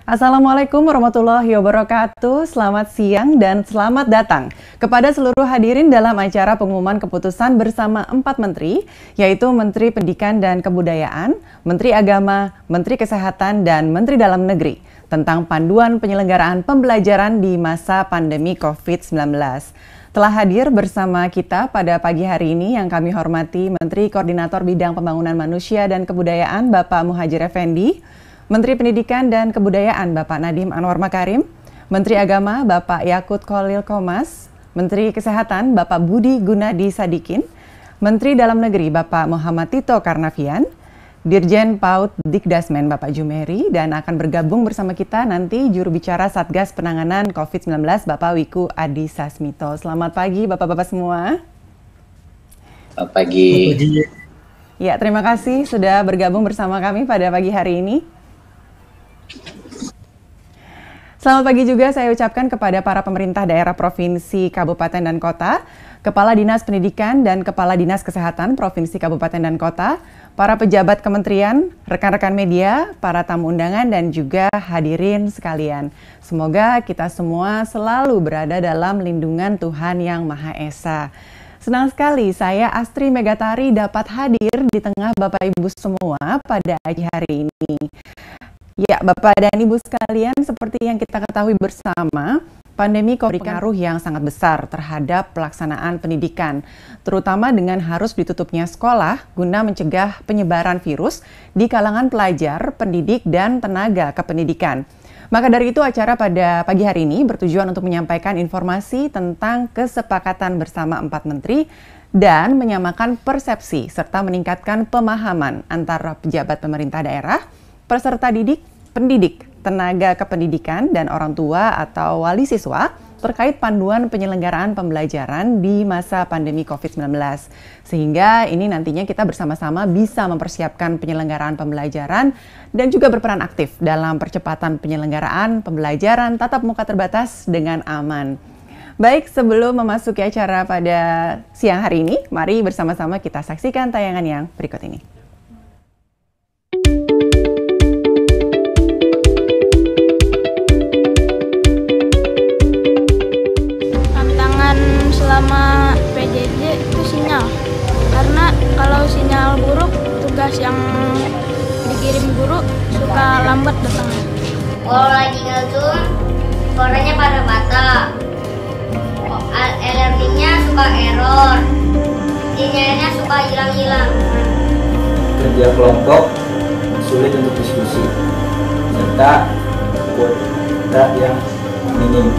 Assalamualaikum warahmatullahi wabarakatuh. Selamat siang dan selamat datang kepada seluruh hadirin dalam acara pengumuman keputusan bersama 4 menteri, yaitu Menteri Pendidikan dan Kebudayaan, Menteri Agama, Menteri Kesehatan, dan Menteri Dalam Negeri tentang panduan penyelenggaraan pembelajaran di masa pandemi COVID-19. Telah hadir bersama kita pada pagi hari ini yang kami hormati Menteri Koordinator Bidang Pembangunan Manusia dan Kebudayaan Bapak Muhadjir Effendi, Menteri Pendidikan dan Kebudayaan Bapak Nadiem Anwar Makarim, Menteri Agama Bapak Yakut Kholil Qomas, Menteri Kesehatan Bapak Budi Gunadi Sadikin, Menteri Dalam Negeri Bapak Muhammad Tito Karnavian, Dirjen PAUD Dikdasmen Bapak Jumeri, dan akan bergabung bersama kita nanti juru bicara Satgas Penanganan COVID-19 Bapak Wiku Adi Sasmito. Selamat pagi Bapak-Bapak semua. Selamat pagi. Ya, terima kasih sudah bergabung bersama kami pada pagi hari ini. Selamat pagi juga saya ucapkan kepada para pemerintah daerah provinsi, kabupaten, dan kota, Kepala Dinas Pendidikan dan Kepala Dinas Kesehatan Provinsi, Kabupaten, dan Kota, para pejabat kementerian, rekan-rekan media, para tamu undangan, dan juga hadirin sekalian. Semoga kita semua selalu berada dalam lindungan Tuhan Yang Maha Esa. Senang sekali saya Astri Megatari dapat hadir di tengah Bapak Ibu semua pada pagi hari ini. Ya, Bapak dan Ibu sekalian, seperti yang kita ketahui bersama, pandemi COVID berpengaruh yang sangat besar terhadap pelaksanaan pendidikan, terutama dengan harus ditutupnya sekolah guna mencegah penyebaran virus di kalangan pelajar, pendidik, dan tenaga kependidikan. Maka dari itu acara pada pagi hari ini bertujuan untuk menyampaikan informasi tentang kesepakatan bersama 4 menteri dan menyamakan persepsi serta meningkatkan pemahaman antara pejabat pemerintah daerah, peserta didik, pendidik, tenaga kependidikan, dan orang tua atau wali siswa terkait panduan penyelenggaraan pembelajaran di masa pandemi COVID-19. Sehingga ini nantinya kita bersama-sama bisa mempersiapkan penyelenggaraan pembelajaran dan juga berperan aktif dalam percepatan penyelenggaraan pembelajaran tatap muka terbatas dengan aman. Baik, sebelum memasuki acara pada siang hari ini, mari bersama-sama kita saksikan tayangan yang berikut ini. Selama PJJ itu sinyal, karena kalau sinyal buruk, tugas yang dikirim guru suka lambat datangnya. Kalau lagi nge-zoom, suaranya pada batal, alertnya suka error, sinyalnya suka hilang-hilang. Kerja kelompok sulit untuk diskusi, serta kuota yang minim.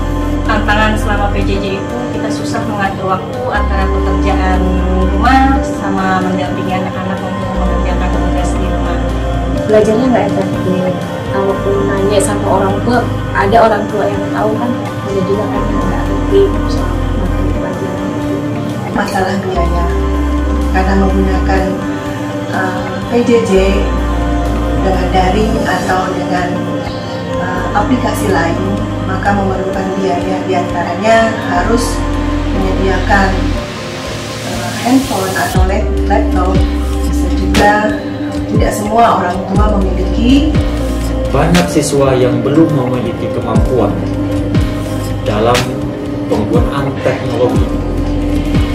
Tantangan selama PJJ itu kita susah mengatur waktu antara pekerjaan rumah sama mendampingi anak-anak untuk mengerjakan tugas di rumah. Belajarnya nggak efektif. Kalaupun nanya sama orang tua, ada orang tua yang tahu kan, ada juga kan yang nggak ngerti soal materi pelajaran itu. Masalah biaya, karena menggunakan PJJ dengan daring atau dengan aplikasi lain, maka memerlukan biaya, diantaranya harus menyediakan handphone atau laptop. Bisa juga tidak semua orang tua memiliki. Banyak siswa yang belum memiliki kemampuan dalam penggunaan teknologi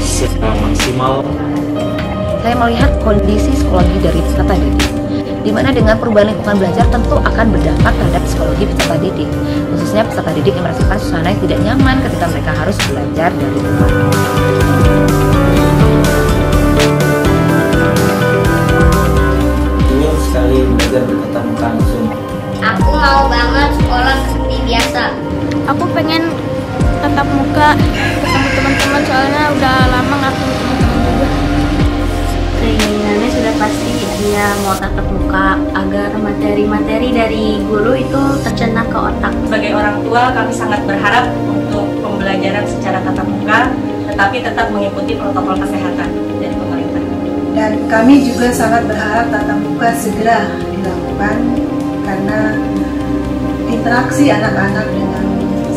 secara maksimal. Saya melihat kondisi psikologi dari peserta didik, di mana dengan perubahan lingkungan belajar tentu akan berdampak terhadap psikologi peserta didik, khususnya peserta didik yang merasakan suasana yang tidak nyaman ketika mereka harus belajar dari rumah. Ingin sekali belajar bertatap muka langsung. Aku mau banget sekolah seperti biasa. Aku pengen tatap muka ketemu teman-teman, soalnya udah lama nggak ketemu teman-teman juga. Keinginannya sudah pasti dia mau tatap muka agar materi-materi dari guru itu tercerna ke otak. Sebagai orang tua, kami sangat berharap untuk pembelajaran secara tatap muka, tetapi tetap mengikuti protokol kesehatan dari pemerintah. Dan kami juga sangat berharap tatap muka segera dilakukan, karena interaksi anak-anak dengan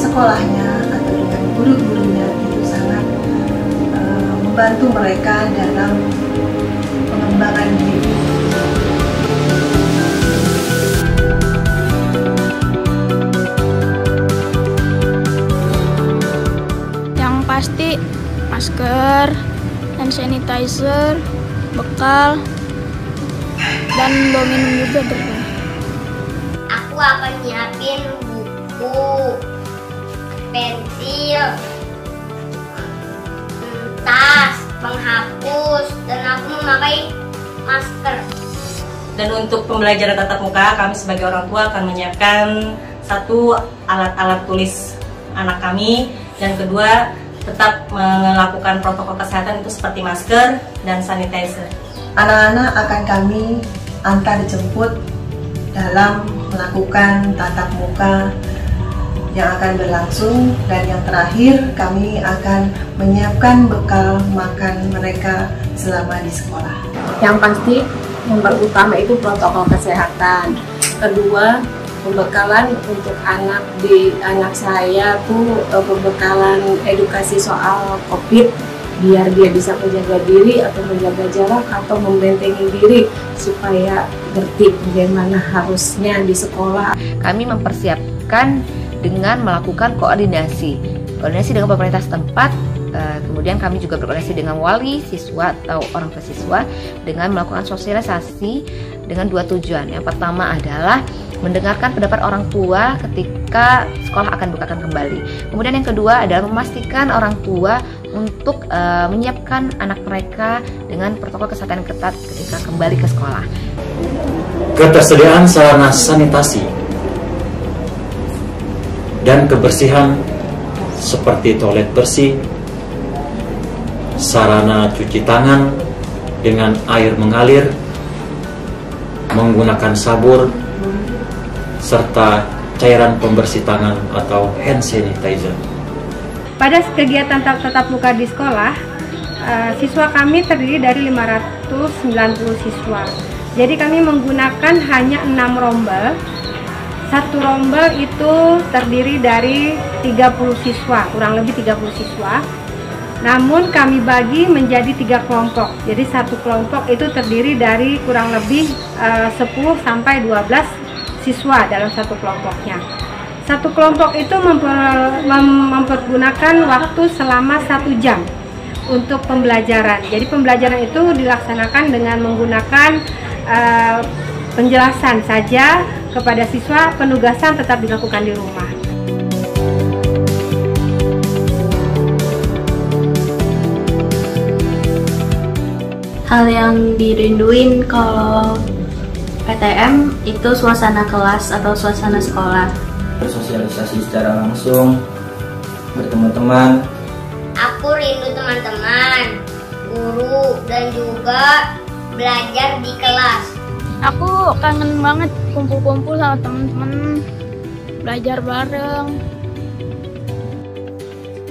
sekolahnya atau dengan guru-gurunya itu sangat membantu mereka dalam pengembangan diri. hand sanitizer, bekal, dan bawa minum juga betul. Aku akan nyiapin buku, pensil, tas, penghapus, dan aku memakai masker. Dan untuk pembelajaran tatap muka, kami sebagai orang tua akan menyiapkan satu alat-alat tulis anak kami, dan kedua tetap melakukan protokol kesehatan itu seperti masker dan sanitizer. Anak-anak akan kami antar jemput dalam melakukan tatap muka yang akan berlangsung, dan yang terakhir kami akan menyiapkan bekal makan mereka selama di sekolah. Yang pasti yang pertama itu protokol kesehatan. Kedua, pembekalan untuk anak saya tuh pembekalan edukasi soal COVID, biar dia bisa menjaga diri atau menjaga jarak atau membentengi diri supaya ngerti bagaimana harusnya di sekolah. Kami mempersiapkan dengan melakukan koordinasi dengan pemerintah setempat. Kemudian kami juga berkoordinasi dengan wali siswa atau orang tua siswa dengan melakukan sosialisasi dengan dua tujuan. Yang pertama adalah mendengarkan pendapat orang tua ketika sekolah akan bukakan kembali. Kemudian yang kedua adalah memastikan orang tua untuk menyiapkan anak mereka dengan protokol kesehatan ketat ketika kembali ke sekolah. Ketersediaan sarana sanitasi dan kebersihan seperti toilet bersih, sarana cuci tangan dengan air mengalir, menggunakan sabur, serta cairan pembersih tangan atau hand sanitizer. Pada kegiatan tatap muka di sekolah, siswa kami terdiri dari 590 siswa. Jadi kami menggunakan hanya 6 rombel. Satu rombel itu terdiri dari 30 siswa, kurang lebih 30 siswa. Namun kami bagi menjadi 3 kelompok. Jadi satu kelompok itu terdiri dari kurang lebih 10 sampai 12 siswa dalam satu kelompoknya. Satu kelompok itu mempergunakan waktu selama 1 jam untuk pembelajaran. Jadi pembelajaran itu dilaksanakan dengan menggunakan penjelasan saja kepada siswa, penugasan tetap dilakukan di rumah. Hal yang dirinduin kalau PTM itu suasana kelas atau suasana sekolah. Bersosialisasi secara langsung, bertemu teman. Aku rindu teman-teman, guru, dan juga belajar di kelas. Aku kangen banget kumpul-kumpul sama teman-teman, belajar bareng.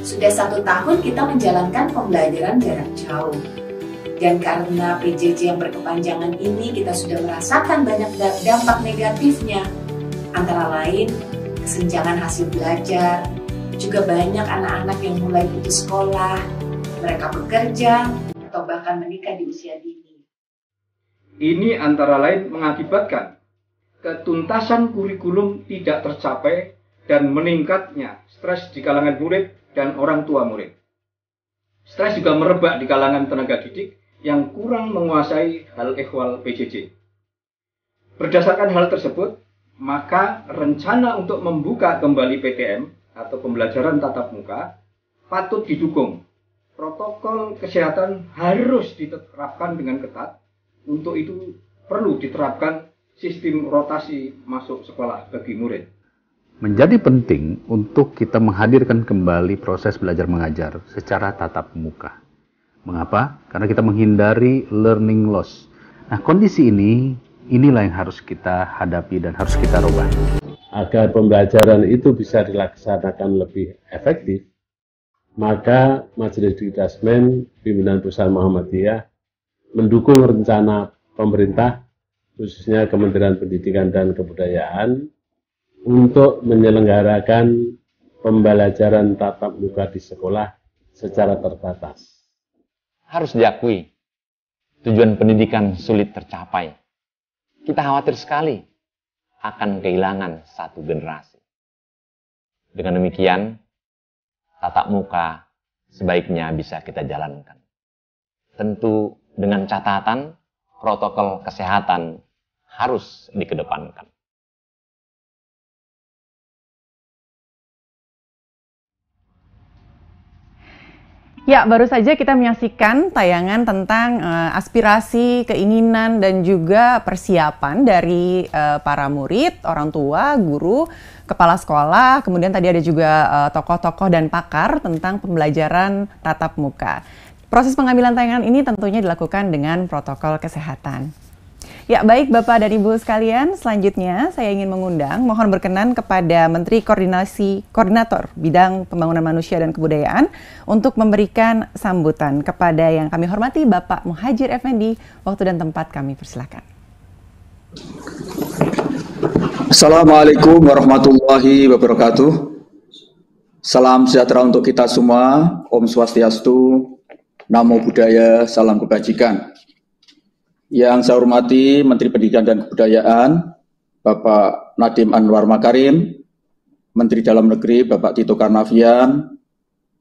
Sudah 1 tahun kita menjalankan pembelajaran jarak jauh. Dan karena PJJ yang berkepanjangan ini, kita sudah merasakan banyak dampak negatifnya. Antara lain, kesenjangan hasil belajar, juga banyak anak-anak yang mulai putus sekolah, mereka bekerja, atau bahkan menikah di usia dini. Ini antara lain mengakibatkan ketuntasan kurikulum tidak tercapai dan meningkatnya stres di kalangan murid dan orang tua murid. Stres juga merebak di kalangan tenaga didik yang kurang menguasai hal ehwal PJJ. Berdasarkan hal tersebut, maka rencana untuk membuka kembali PTM atau pembelajaran tatap muka patut didukung. Protokol kesehatan harus diterapkan dengan ketat. Untuk itu perlu diterapkan sistem rotasi masuk sekolah bagi murid. Menjadi penting untuk kita menghadirkan kembali proses belajar mengajar secara tatap muka. Mengapa? Karena kita menghindari learning loss. Nah, kondisi inilah yang harus kita hadapi dan harus kita rubah. Agar pembelajaran itu bisa dilaksanakan lebih efektif, maka Majelis Dikdasmen Pimpinan Pusat Muhammadiyah mendukung rencana pemerintah, khususnya Kementerian Pendidikan dan Kebudayaan, untuk menyelenggarakan pembelajaran tatap muka di sekolah secara terbatas. Harus diakui, tujuan pendidikan sulit tercapai. Kita khawatir sekali akan kehilangan satu generasi. Dengan demikian, tatap muka sebaiknya bisa kita jalankan. tentu dengan catatan protokol kesehatan harus dikedepankan. Ya, baru saja kita menyaksikan tayangan tentang aspirasi, keinginan, dan juga persiapan dari para murid, orang tua, guru, kepala sekolah, kemudian tadi ada juga tokoh-tokoh dan pakar tentang pembelajaran tatap muka. Proses pengambilan tayangan ini tentunya dilakukan dengan protokol kesehatan. Ya, baik Bapak dan Ibu sekalian, selanjutnya saya ingin mengundang, mohon berkenan kepada Menteri Koordinator Bidang Pembangunan Manusia dan Kebudayaan untuk memberikan sambutan. Kepada yang kami hormati Bapak Muhadjir Effendi, waktu dan tempat kami persilakan. Assalamualaikum warahmatullahi wabarakatuh. Salam sejahtera untuk kita semua. Om Swastiastu, Namo Buddhaya, salam kebajikan. Yang saya hormati Menteri Pendidikan dan Kebudayaan, Bapak Nadiem Anwar Makarim, Menteri Dalam Negeri, Bapak Tito Karnavian,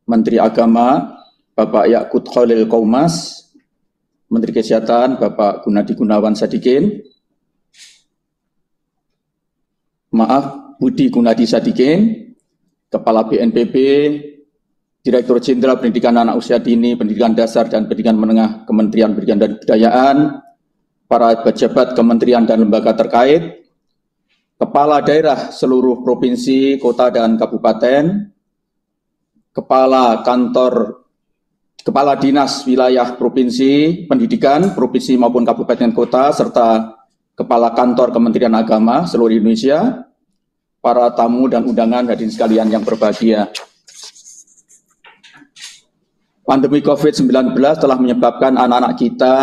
Menteri Agama, Bapak Yakut Khalil Qaumas, Menteri Kesehatan, Bapak Gunadi Gunawan Sadikin, Budi Gunadi Sadikin, Kepala BNPB, Direktur Jenderal Pendidikan Anak Usia Dini, Pendidikan Dasar dan Pendidikan Menengah, Kementerian Pendidikan dan Kebudayaan, para pejabat kementerian dan lembaga terkait, kepala daerah seluruh provinsi, kota dan kabupaten, kepala dinas wilayah provinsi, pendidikan, provinsi maupun kabupaten kota, serta kepala kantor Kementerian Agama seluruh Indonesia, para tamu dan undangan hadirin sekalian yang berbahagia. Pandemi COVID-19 telah menyebabkan anak-anak kita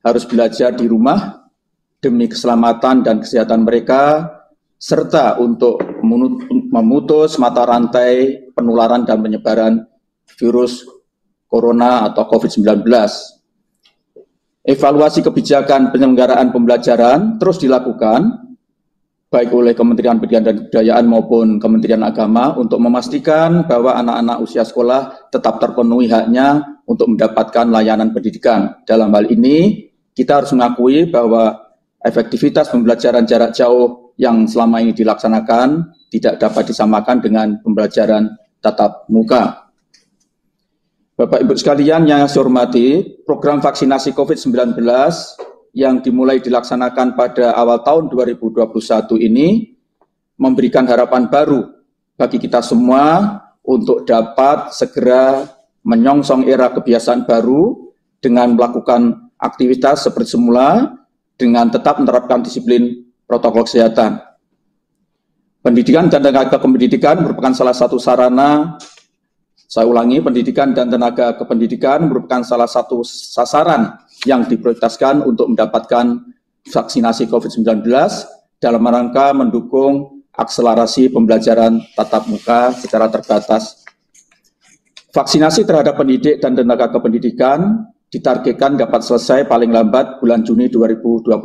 harus belajar di rumah demi keselamatan dan kesehatan mereka, serta untuk memutus mata rantai penularan dan penyebaran virus corona atau COVID-19. Evaluasi kebijakan penyelenggaraan pembelajaran terus dilakukan, baik oleh Kementerian Pendidikan dan Kebudayaan maupun Kementerian Agama, untuk memastikan bahwa anak-anak usia sekolah tetap terpenuhi haknya untuk mendapatkan layanan pendidikan. Dalam hal ini, kita harus mengakui bahwa efektivitas pembelajaran jarak jauh yang selama ini dilaksanakan tidak dapat disamakan dengan pembelajaran tatap muka. Bapak Ibu sekalian yang saya hormati, program vaksinasi COVID-19 yang dimulai dilaksanakan pada awal tahun 2021 ini memberikan harapan baru bagi kita semua untuk dapat segera menyongsong era kebiasaan baru dengan melakukan aktivitas seperti semula dengan tetap menerapkan disiplin protokol kesehatan. Pendidikan dan tenaga kependidikan merupakan salah satu sarana, saya ulangi, pendidikan dan tenaga kependidikan merupakan salah satu sasaran yang diprioritaskan untuk mendapatkan vaksinasi COVID-19 dalam rangka mendukung akselerasi pembelajaran tatap muka secara terbatas. Vaksinasi terhadap pendidik dan tenaga kependidikan ditargetkan dapat selesai paling lambat bulan Juni 2021.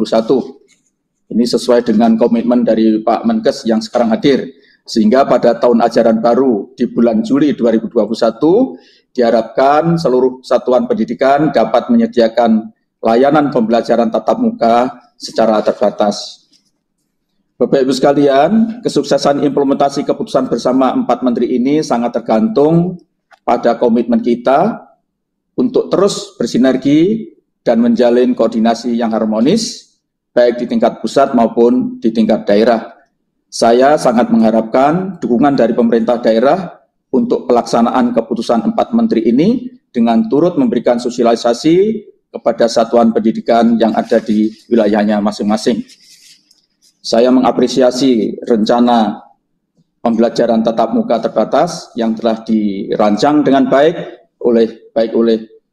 Ini sesuai dengan komitmen dari Pak Menkes yang sekarang hadir. Sehingga pada tahun ajaran baru di bulan Juli 2021, diharapkan seluruh satuan pendidikan dapat menyediakan layanan pembelajaran tatap muka secara terbatas. Bapak Ibu sekalian, kesuksesan implementasi keputusan bersama 4 menteri ini sangat tergantung pada komitmen kita untuk terus bersinergi dan menjalin koordinasi yang harmonis, baik di tingkat pusat maupun di tingkat daerah. Saya sangat mengharapkan dukungan dari pemerintah daerah untuk pelaksanaan keputusan 4 menteri ini dengan turut memberikan sosialisasi kepada satuan pendidikan yang ada di wilayahnya masing-masing. Saya mengapresiasi rencana pembelajaran tatap muka terbatas yang telah dirancang dengan baik oleh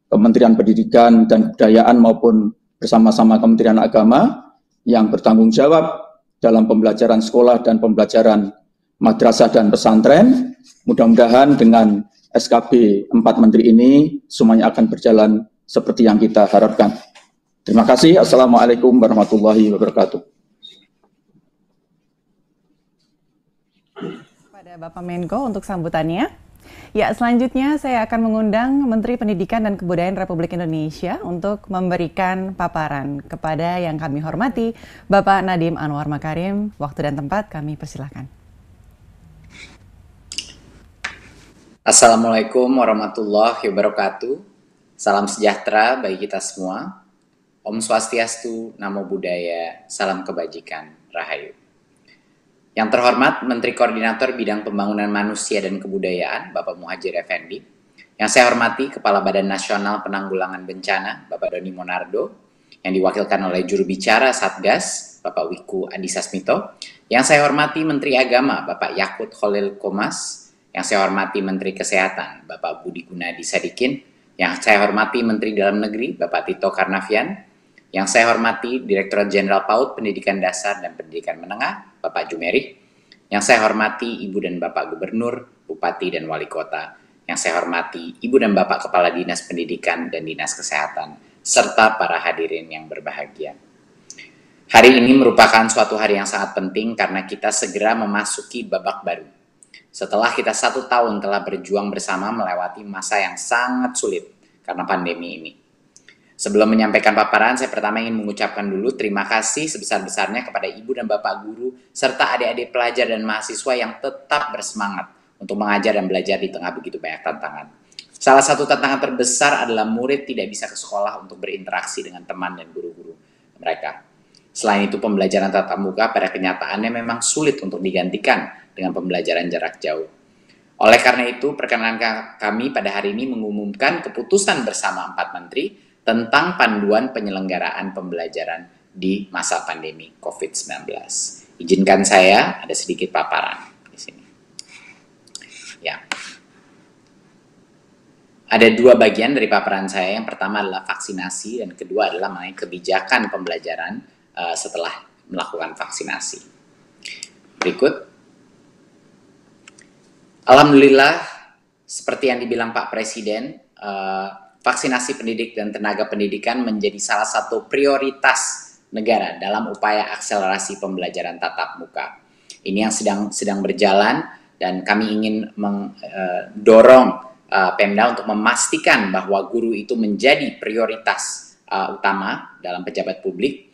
Kementerian Pendidikan dan Kebudayaan maupun bersama-sama Kementerian Agama yang bertanggung jawab dalam pembelajaran sekolah dan pembelajaran madrasah dan pesantren. Mudah-mudahan dengan SKB 4 menteri ini semuanya akan berjalan seperti yang kita harapkan. Terima kasih. Assalamualaikum warahmatullahi wabarakatuh. Pada Bapak Menko untuk sambutannya. Ya, selanjutnya saya akan mengundang Menteri Pendidikan dan Kebudayaan Republik Indonesia untuk memberikan paparan. Kepada yang kami hormati, Bapak Nadiem Anwar Makarim. Waktu dan tempat kami persilahkan. Assalamualaikum warahmatullahi wabarakatuh. Salam sejahtera bagi kita semua. Om Swastiastu, Namo Buddhaya, salam kebajikan, Rahayu. Yang terhormat Menteri Koordinator Bidang Pembangunan Manusia dan Kebudayaan, Bapak Muhadjir Effendi. Yang saya hormati Kepala Badan Nasional Penanggulangan Bencana, Bapak Doni Monardo. Yang diwakilkan oleh juru bicara Satgas, Bapak Wiku Adhisa Smito. Yang saya hormati Menteri Agama, Bapak Yakut Khalil Qomas. Yang saya hormati Menteri Kesehatan, Bapak Budi Gunadi Sadikin. Yang saya hormati Menteri Dalam Negeri, Bapak Tito Karnavian. Yang saya hormati Direktorat Jenderal PAUD Pendidikan Dasar dan Pendidikan Menengah, Bapak Jumeri. Yang saya hormati Ibu dan Bapak Gubernur, Bupati dan Wali Kota. Yang saya hormati Ibu dan Bapak Kepala Dinas Pendidikan dan Dinas Kesehatan, serta para hadirin yang berbahagia. Hari ini merupakan suatu hari yang sangat penting karena kita segera memasuki babak baru. Setelah kita 1 tahun telah berjuang bersama melewati masa yang sangat sulit karena pandemi ini. Sebelum menyampaikan paparan, saya pertama ingin mengucapkan dulu terima kasih sebesar-besarnya kepada Ibu dan Bapak Guru, serta adik-adik pelajar dan mahasiswa yang tetap bersemangat untuk mengajar dan belajar di tengah begitu banyak tantangan. Salah satu tantangan terbesar adalah murid tidak bisa ke sekolah untuk berinteraksi dengan teman dan guru-guru mereka. Selain itu, pembelajaran tatap muka pada kenyataannya memang sulit untuk digantikan dengan pembelajaran jarak jauh. Oleh karena itu, perkenankan kami pada hari ini mengumumkan keputusan bersama 4 menteri tentang panduan penyelenggaraan pembelajaran di masa pandemi COVID-19. Izinkan saya ada sedikit paparan di sini. Ya. Ada 2 bagian dari paparan saya. Yang pertama adalah vaksinasi dan kedua adalah mengenai kebijakan pembelajaran setelah melakukan vaksinasi. Berikut. Alhamdulillah, seperti yang dibilang Pak Presiden, vaksinasi pendidik dan tenaga pendidikan menjadi salah satu prioritas negara dalam upaya akselerasi pembelajaran tatap muka. Ini yang sedang berjalan dan kami ingin mendorong Pemda untuk memastikan bahwa guru itu menjadi prioritas utama dalam pejabat publik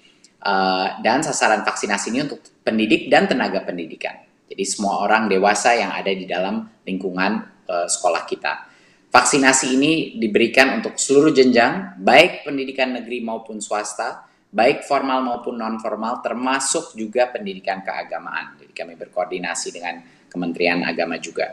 dan sasaran vaksinasi ini untuk pendidik dan tenaga pendidikan. Jadi semua orang dewasa yang ada di dalam lingkungan sekolah kita. Vaksinasi ini diberikan untuk seluruh jenjang, baik pendidikan negeri maupun swasta, baik formal maupun non-formal, termasuk juga pendidikan keagamaan. Jadi kami berkoordinasi dengan Kementerian Agama juga.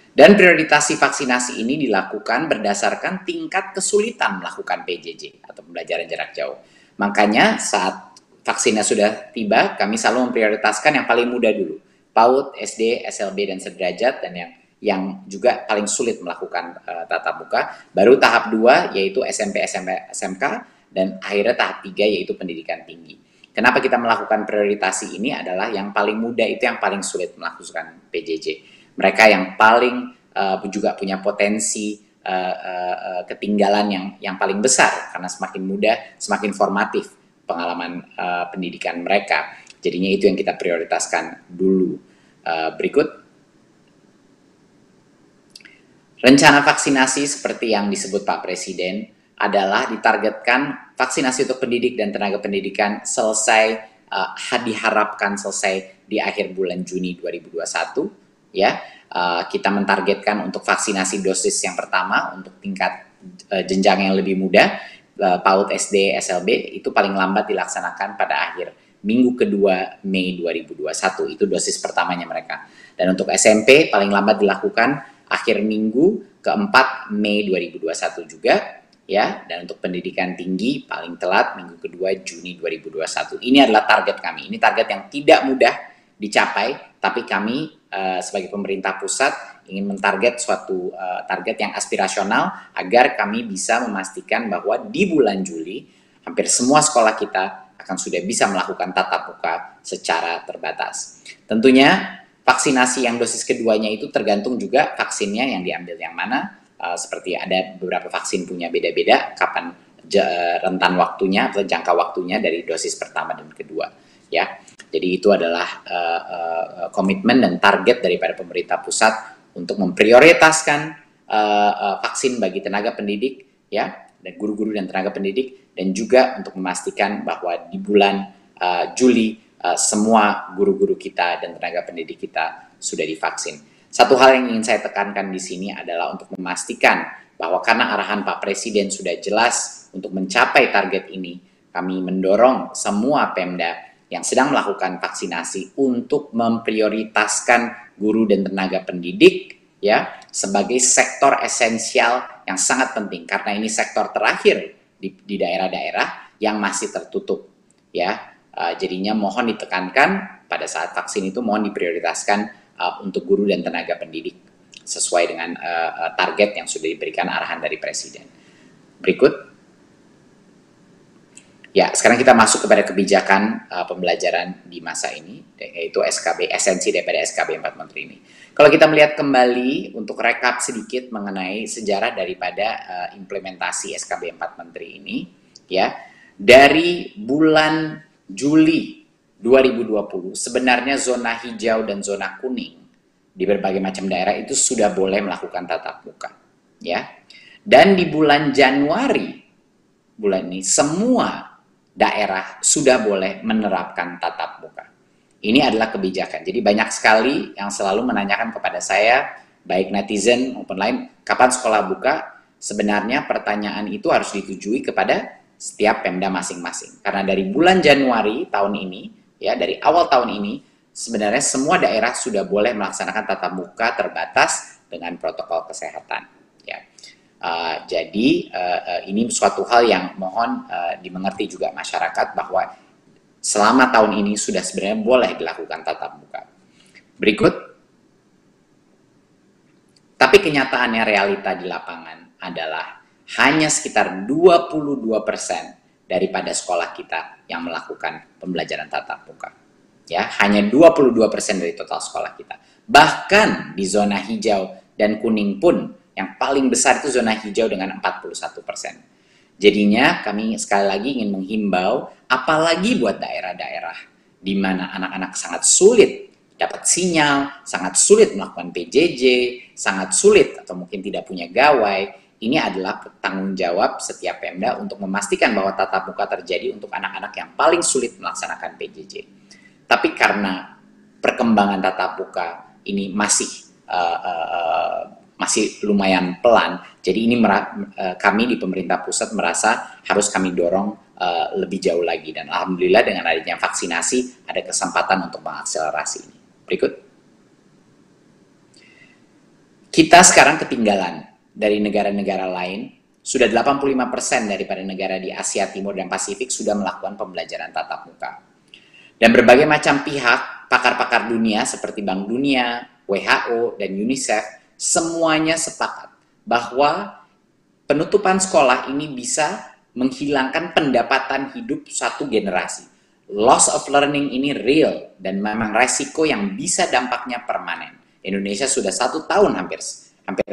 Dan prioritasi vaksinasi ini dilakukan berdasarkan tingkat kesulitan melakukan PJJ atau pembelajaran jarak jauh. Makanya saat vaksinnya sudah tiba, kami selalu memprioritaskan yang paling mudah dulu. PAUD, SD, SLB, dan sederajat, dan yang juga paling sulit melakukan tatap muka. Baru tahap 2 yaitu SMP, SMK, dan akhirnya tahap 3 yaitu pendidikan tinggi. Kenapa kita melakukan prioritasi ini adalah yang paling mudah itu yang paling sulit melakukan PJJ. Mereka yang paling juga punya potensi ketinggalan yang paling besar karena semakin mudah, semakin formatif pengalaman pendidikan mereka. Jadinya itu yang kita prioritaskan dulu. Berikut. Rencana vaksinasi seperti yang disebut Pak Presiden adalah ditargetkan vaksinasi untuk pendidik dan tenaga pendidikan selesai, diharapkan selesai di akhir bulan Juni 2021. Ya, kita mentargetkan untuk vaksinasi dosis yang pertama untuk tingkat jenjang yang lebih muda, PAUD, SD, SLB, itu paling lambat dilaksanakan pada akhir minggu kedua Mei 2021. Itu dosis pertamanya mereka. Dan untuk SMP paling lambat dilakukan akhir minggu keempat Mei 2021 juga, ya. Dan untuk pendidikan tinggi paling telat minggu kedua Juni 2021. Ini adalah target kami. Ini target yang tidak mudah dicapai, tapi kami sebagai pemerintah pusat ingin mentarget suatu target yang aspirasional agar kami bisa memastikan bahwa di bulan Juli hampir semua sekolah kita akan sudah bisa melakukan tatap muka secara terbatas. Tentunya vaksinasi yang dosis keduanya itu tergantung juga vaksinnya yang diambil yang mana. Seperti ada beberapa vaksin punya beda-beda kapan rentan waktunya atau jangka waktunya dari dosis pertama dan kedua. Ya, jadi itu adalah komitmen dan target daripada pemerintah pusat untuk memprioritaskan vaksin bagi tenaga pendidik, ya, dan guru-guru dan tenaga pendidik, dan juga untuk memastikan bahwa di bulan Juli semua guru-guru kita dan tenaga pendidik kita sudah divaksin. Satu hal yang ingin saya tekankan di sini adalah untuk memastikan bahwa karena arahan Pak Presiden sudah jelas untuk mencapai target ini, kami mendorong semua Pemda yang sedang melakukan vaksinasi untuk memprioritaskan guru dan tenaga pendidik, ya, sebagai sektor esensial yang sangat penting karena ini sektor terakhir di daerah-daerah yang masih tertutup, ya. Jadinya mohon ditekankan pada saat vaksin itu mohon diprioritaskan untuk guru dan tenaga pendidik sesuai dengan target yang sudah diberikan arahan dari Presiden. Berikut. Ya, sekarang kita masuk kepada kebijakan pembelajaran di masa ini, yaitu SKB, esensi daripada SKB 4 Menteri ini. Kalau kita melihat kembali untuk rekap sedikit mengenai sejarah daripada implementasi SKB 4 Menteri ini, ya, dari bulan Juli 2020 sebenarnya zona hijau dan zona kuning di berbagai macam daerah itu sudah boleh melakukan tatap muka, ya. Dan di bulan Januari bulan ini semua daerah sudah boleh menerapkan tatap muka. Ini adalah kebijakan. Jadi banyak sekali yang selalu menanyakan kepada saya, baik netizen maupun lain, kapan sekolah buka? Sebenarnya pertanyaan itu harus ditujui kepada setiap Pemda masing-masing. Karena dari bulan Januari tahun ini, ya, dari awal tahun ini, sebenarnya semua daerah sudah boleh melaksanakan tatap muka terbatas dengan protokol kesehatan. Ya. Jadi ini suatu hal yang mohon dimengerti juga masyarakat bahwa selama tahun ini sudah sebenarnya boleh dilakukan tatap muka. Berikut. Tapi kenyataannya realita di lapangan adalah hanya sekitar 22% daripada sekolah kita yang melakukan pembelajaran tatap muka. Ya, hanya 22% dari total sekolah kita. Bahkan di zona hijau dan kuning pun yang paling besar itu zona hijau dengan 41%. Jadinya kami sekali lagi ingin menghimbau, apalagi buat daerah-daerah di mana anak-anak sangat sulit dapat sinyal, sangat sulit melakukan PJJ, sangat sulit atau mungkin tidak punya gawai. Ini adalah tanggung jawab setiap Pemda untuk memastikan bahwa tatap muka terjadi untuk anak-anak yang paling sulit melaksanakan PJJ. Tapi karena perkembangan tatap muka ini masih lumayan pelan, jadi ini kami di pemerintah pusat merasa harus kami dorong lebih jauh lagi. Dan alhamdulillah dengan adanya vaksinasi ada kesempatan untuk mengakselerasi ini. Berikut. Kita sekarang ketinggalan dari negara-negara lain. Sudah 85% daripada negara di Asia Timur dan Pasifik sudah melakukan pembelajaran tatap muka. Dan berbagai macam pihak, pakar-pakar dunia seperti Bank Dunia, WHO, dan UNICEF, semuanya sepakat bahwa penutupan sekolah ini bisa menghilangkan pendapatan hidup satu generasi. Loss of learning ini real dan memang resiko yang bisa dampaknya permanen. Indonesia sudah 1 tahun hampir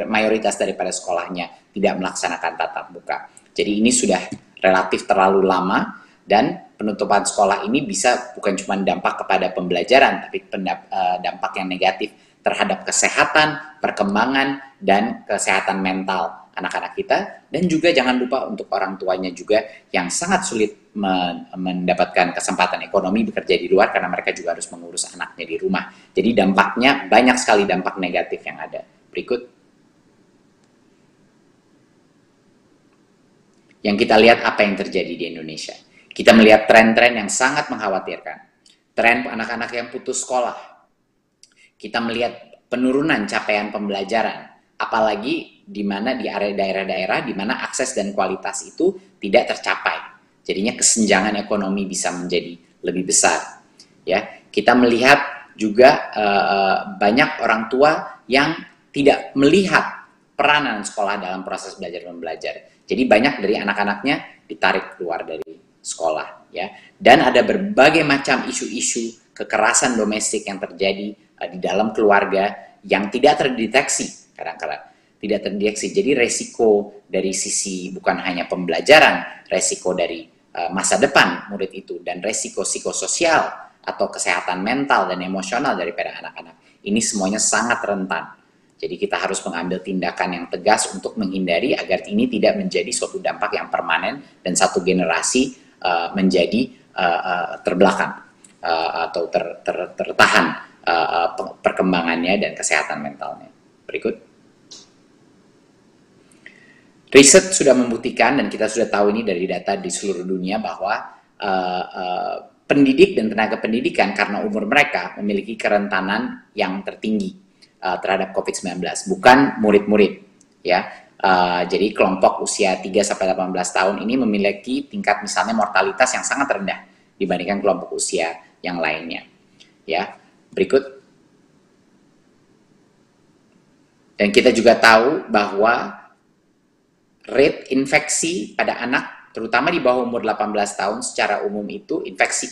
mayoritas daripada sekolahnya tidak melaksanakan tatap muka. Jadi ini sudah relatif terlalu lama dan penutupan sekolah ini bisa bukan cuma dampak kepada pembelajaran, tapi dampak yang negatif terhadap kesehatan, perkembangan, dan kesehatan mental anak-anak kita. Dan juga jangan lupa untuk orang tuanya juga yang sangat sulit mendapatkan kesempatan ekonomi bekerja di luar karena mereka juga harus mengurus anaknya di rumah. Jadi dampaknya banyak sekali dampak negatif yang ada. Berikut. Yang kita lihat apa yang terjadi di Indonesia. Kita melihat tren-tren yang sangat mengkhawatirkan. Tren anak-anak yang putus sekolah. Kita melihat penurunan capaian pembelajaran. Apalagi di mana di area daerah-daerah di mana akses dan kualitas itu tidak tercapai. Jadinya kesenjangan ekonomi bisa menjadi lebih besar. Ya, kita melihat juga banyak orang tua yang tidak melihat peranan sekolah dalam proses belajar dan belajar. Jadi banyak dari anak-anaknya ditarik keluar dari sekolah, ya. Dan ada berbagai macam isu-isu kekerasan domestik yang terjadi di dalam keluarga yang tidak terdeteksi kadang-kadang. Tidak terdeteksi. Jadi resiko dari sisi bukan hanya pembelajaran, resiko dari masa depan murid itu, dan resiko psikososial atau kesehatan mental dan emosional daripada anak-anak. Ini semuanya sangat rentan. Jadi kita harus mengambil tindakan yang tegas untuk menghindari agar ini tidak menjadi suatu dampak yang permanen dan satu generasi menjadi terbelakang atau tertahan perkembangannya dan kesehatan mentalnya. Berikut. Riset sudah membuktikan dan kita sudah tahu ini dari data di seluruh dunia bahwa pendidik dan tenaga pendidikan karena umur mereka memiliki kerentanan yang tertinggi terhadap COVID-19, bukan murid-murid, ya. Jadi kelompok usia 3-18 tahun ini memiliki tingkat misalnya mortalitas yang sangat rendah dibandingkan kelompok usia yang lainnya, ya. Berikut. Dan kita juga tahu bahwa rate infeksi pada anak, terutama di bawah umur 18 tahun, secara umum itu infeksi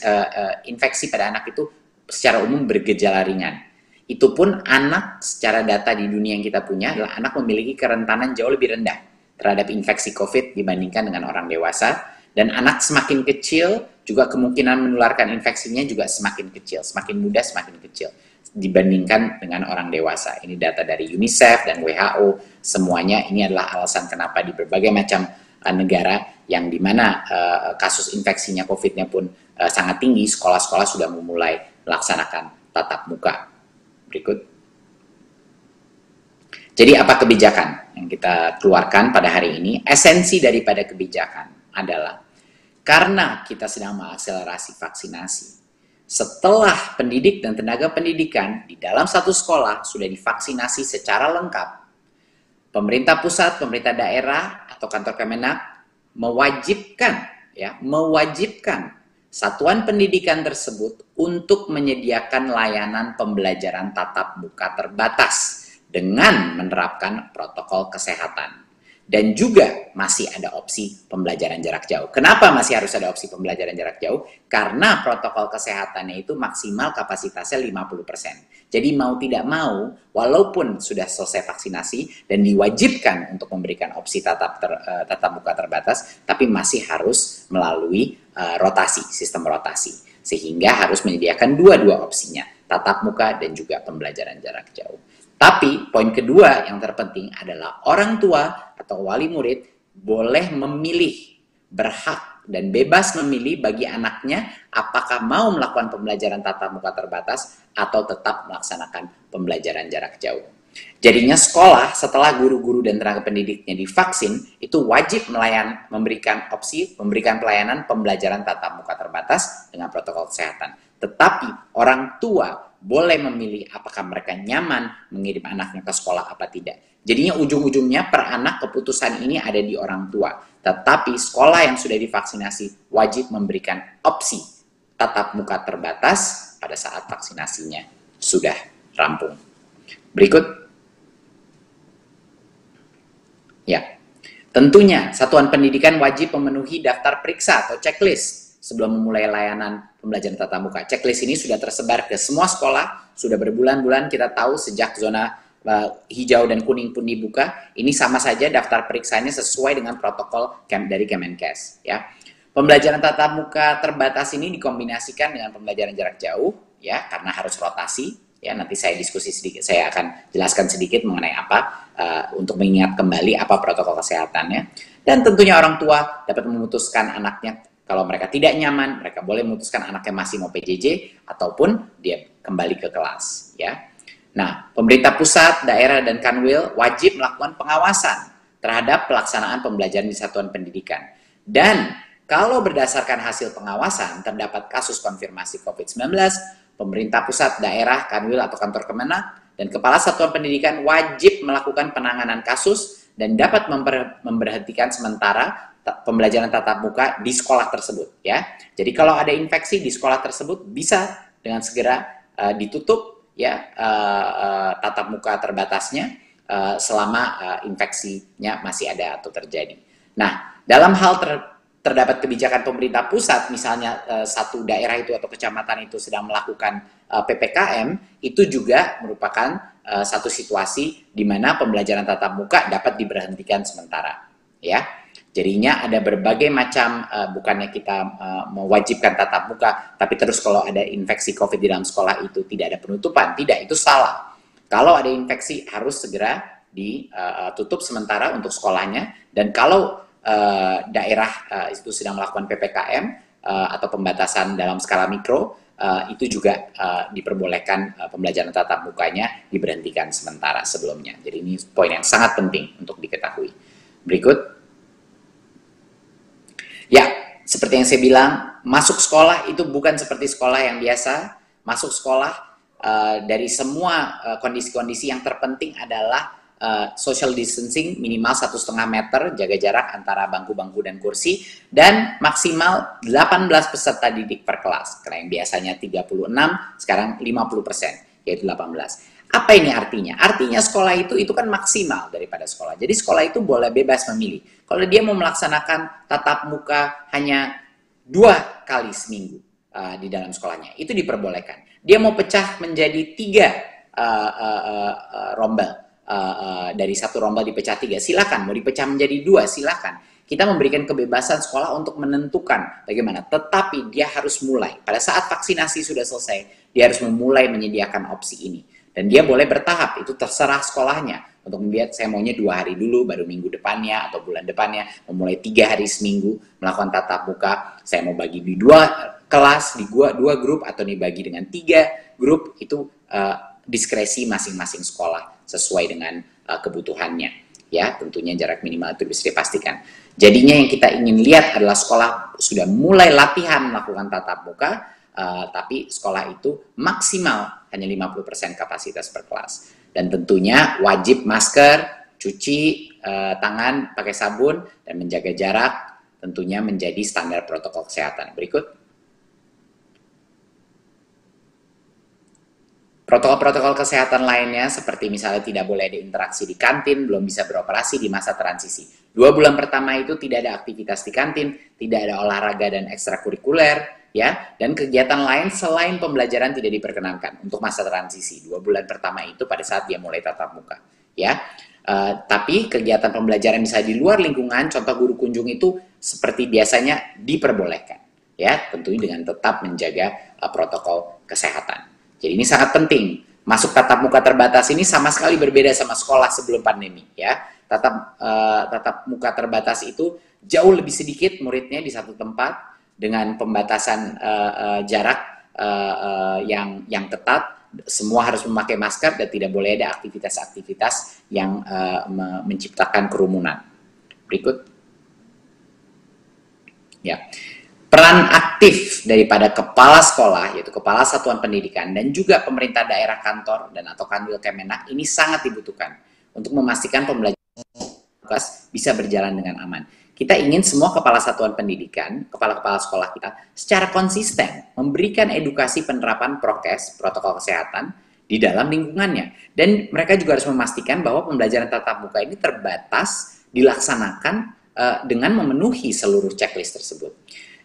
pada anak itu secara umum bergejala ringan. Itu pun anak secara data di dunia yang kita punya adalah anak memiliki kerentanan jauh lebih rendah terhadap infeksi COVID dibandingkan dengan orang dewasa. Dan anak semakin kecil juga kemungkinan menularkan infeksinya juga semakin kecil, semakin muda semakin kecil dibandingkan dengan orang dewasa. Ini data dari UNICEF dan WHO, semuanya ini adalah alasan kenapa di berbagai macam negara yang dimana kasus infeksinya COVID-nya pun sangat tinggi, sekolah-sekolah sudah memulai melaksanakan tatap muka. Berikut. Jadi apa kebijakan yang kita keluarkan pada hari ini? Esensi daripada kebijakan adalah karena kita sedang mengakselerasi vaksinasi. Setelah pendidik dan tenaga pendidikan di dalam satu sekolah sudah divaksinasi secara lengkap, pemerintah pusat, pemerintah daerah atau kantor Kemenak mewajibkan satuan pendidikan tersebut untuk menyediakan layanan pembelajaran tatap muka terbatas dengan menerapkan protokol kesehatan. Dan juga masih ada opsi pembelajaran jarak jauh. Kenapa masih harus ada opsi pembelajaran jarak jauh? Karena protokol kesehatannya itu maksimal kapasitasnya 50%. Jadi mau tidak mau, walaupun sudah selesai vaksinasi dan diwajibkan untuk memberikan opsi tatap muka terbatas, tapi masih harus melalui sistem rotasi. Sehingga harus menyediakan dua-dua opsinya, tatap muka dan juga pembelajaran jarak jauh. Tapi poin kedua yang terpenting adalah orang tua atau wali murid boleh memilih, berhak dan bebas memilih bagi anaknya apakah mau melakukan pembelajaran tatap muka terbatas atau tetap melaksanakan pembelajaran jarak jauh. Jadinya sekolah setelah guru-guru dan tenaga pendidiknya divaksin itu wajib memberikan pelayanan pembelajaran tatap muka terbatas dengan protokol kesehatan. Tetapi orang tua boleh memilih apakah mereka nyaman mengirim anaknya ke sekolah apa tidak. Jadinya ujung-ujungnya per anak keputusan ini ada di orang tua. Tetapi sekolah yang sudah divaksinasi wajib memberikan opsi tatap muka terbatas pada saat vaksinasinya sudah rampung. Berikut. Ya, tentunya satuan pendidikan wajib memenuhi daftar periksa atau checklist sebelum memulai layanan pembelajaran tatap muka. Checklist ini sudah tersebar ke semua sekolah, sudah berbulan-bulan kita tahu sejak zona hijau dan kuning pun dibuka. Ini sama saja daftar periksanya sesuai dengan protokol dari Kemenkes. Ya. Pembelajaran tatap muka terbatas ini dikombinasikan dengan pembelajaran jarak jauh, ya, karena harus rotasi. Ya, nanti saya diskusi sedikit, saya akan jelaskan sedikit mengenai apa untuk mengingat kembali apa protokol kesehatannya. Dan tentunya orang tua dapat memutuskan anaknya. Kalau mereka tidak nyaman, mereka boleh memutuskan anaknya masih mau PJJ ataupun dia kembali ke kelas. Ya. Nah, pemerintah pusat, daerah, dan Kanwil wajib melakukan pengawasan terhadap pelaksanaan pembelajaran di satuan pendidikan. Dan kalau berdasarkan hasil pengawasan terdapat kasus konfirmasi COVID-19, pemerintah pusat, daerah, Kanwil, atau kantor Kemenak, dan kepala satuan pendidikan wajib melakukan penanganan kasus dan dapat memberhentikan sementara pembelajaran tatap muka di sekolah tersebut, ya. Jadi kalau ada infeksi di sekolah tersebut bisa dengan segera ditutup, ya, tatap muka terbatasnya selama infeksinya masih ada atau terjadi. Nah, dalam hal terdapat kebijakan pemerintah pusat, misalnya satu daerah itu atau kecamatan itu sedang melakukan PPKM, itu juga merupakan satu situasi di mana pembelajaran tatap muka dapat diberhentikan sementara, ya. Jadinya ada berbagai macam, bukannya kita mewajibkan tatap muka, tapi terus kalau ada infeksi COVID di dalam sekolah itu tidak ada penutupan. Tidak, itu salah. Kalau ada infeksi harus segera ditutup sementara untuk sekolahnya, dan kalau daerah itu sedang melakukan PPKM atau pembatasan dalam skala mikro, itu juga diperbolehkan pembelajaran tatap mukanya diberhentikan sementara sebelumnya. Jadi ini poin yang sangat penting untuk diketahui. Berikut. Ya, seperti yang saya bilang, masuk sekolah itu bukan seperti sekolah yang biasa. Masuk sekolah dari semua kondisi-kondisi yang terpenting adalah social distancing minimal 1,5 meter, jaga jarak antara bangku-bangku dan kursi, dan maksimal 18 peserta didik per kelas. Karena yang biasanya 36, sekarang 50%, yaitu 18. Apa ini artinya? Artinya sekolah itu kan maksimal daripada sekolah. Jadi sekolah itu boleh bebas memilih. Kalau dia mau melaksanakan tatap muka hanya 2 kali seminggu di dalam sekolahnya, itu diperbolehkan. Dia mau pecah menjadi 3 rombel, dari 1 rombel dipecah 3, silakan. Mau dipecah menjadi 2, silakan. Kita memberikan kebebasan sekolah untuk menentukan bagaimana. Tetapi dia harus mulai. Pada saat vaksinasi sudah selesai, dia harus memulai menyediakan opsi ini. Dan dia boleh bertahap, itu terserah sekolahnya. Untuk membuat saya maunya 2 hari dulu, baru minggu depannya atau bulan depannya, memulai 3 hari seminggu melakukan tatap muka. Saya mau bagi di 2 kelas, di 2 grup, atau dibagi dengan 3 grup, itu diskresi masing-masing sekolah sesuai dengan kebutuhannya. Ya, tentunya jarak minimal itu bisa dipastikan. Jadinya yang kita ingin lihat adalah sekolah sudah mulai latihan melakukan tatap muka, tapi sekolah itu maksimal hanya 50% kapasitas per kelas. Dan tentunya wajib masker, cuci tangan pakai sabun, dan menjaga jarak tentunya menjadi standar protokol kesehatan. Berikut. Protokol-protokol kesehatan lainnya seperti misalnya tidak boleh ada interaksi di kantin, belum bisa beroperasi di masa transisi. 2 bulan pertama itu tidak ada aktivitas di kantin, tidak ada olahraga dan ekstrakurikuler, ya, dan kegiatan lain selain pembelajaran tidak diperkenankan untuk masa transisi. 2 bulan pertama itu pada saat dia mulai tatap muka, ya. Tapi kegiatan pembelajaran misalnya di luar lingkungan, contoh guru kunjung itu seperti biasanya diperbolehkan, ya, tentunya dengan tetap menjaga protokol kesehatan. Jadi ini sangat penting. Masuk tatap muka terbatas ini sama sekali berbeda sama sekolah sebelum pandemi, ya. Tatap muka terbatas itu jauh lebih sedikit muridnya di satu tempat dengan pembatasan jarak yang ketat. Semua harus memakai masker dan tidak boleh ada aktivitas-aktivitas yang menciptakan kerumunan. Berikut. Ya. Peran aktif daripada kepala sekolah, yaitu kepala satuan pendidikan, dan juga pemerintah daerah kantor dan atau Kanwil Kemenak ini sangat dibutuhkan untuk memastikan pembelajaran bisa berjalan dengan aman. Kita ingin semua kepala satuan pendidikan, kepala-kepala sekolah kita secara konsisten memberikan edukasi penerapan prokes, protokol kesehatan di dalam lingkungannya. Dan mereka juga harus memastikan bahwa pembelajaran tatap muka ini terbatas dilaksanakan dengan memenuhi seluruh checklist tersebut.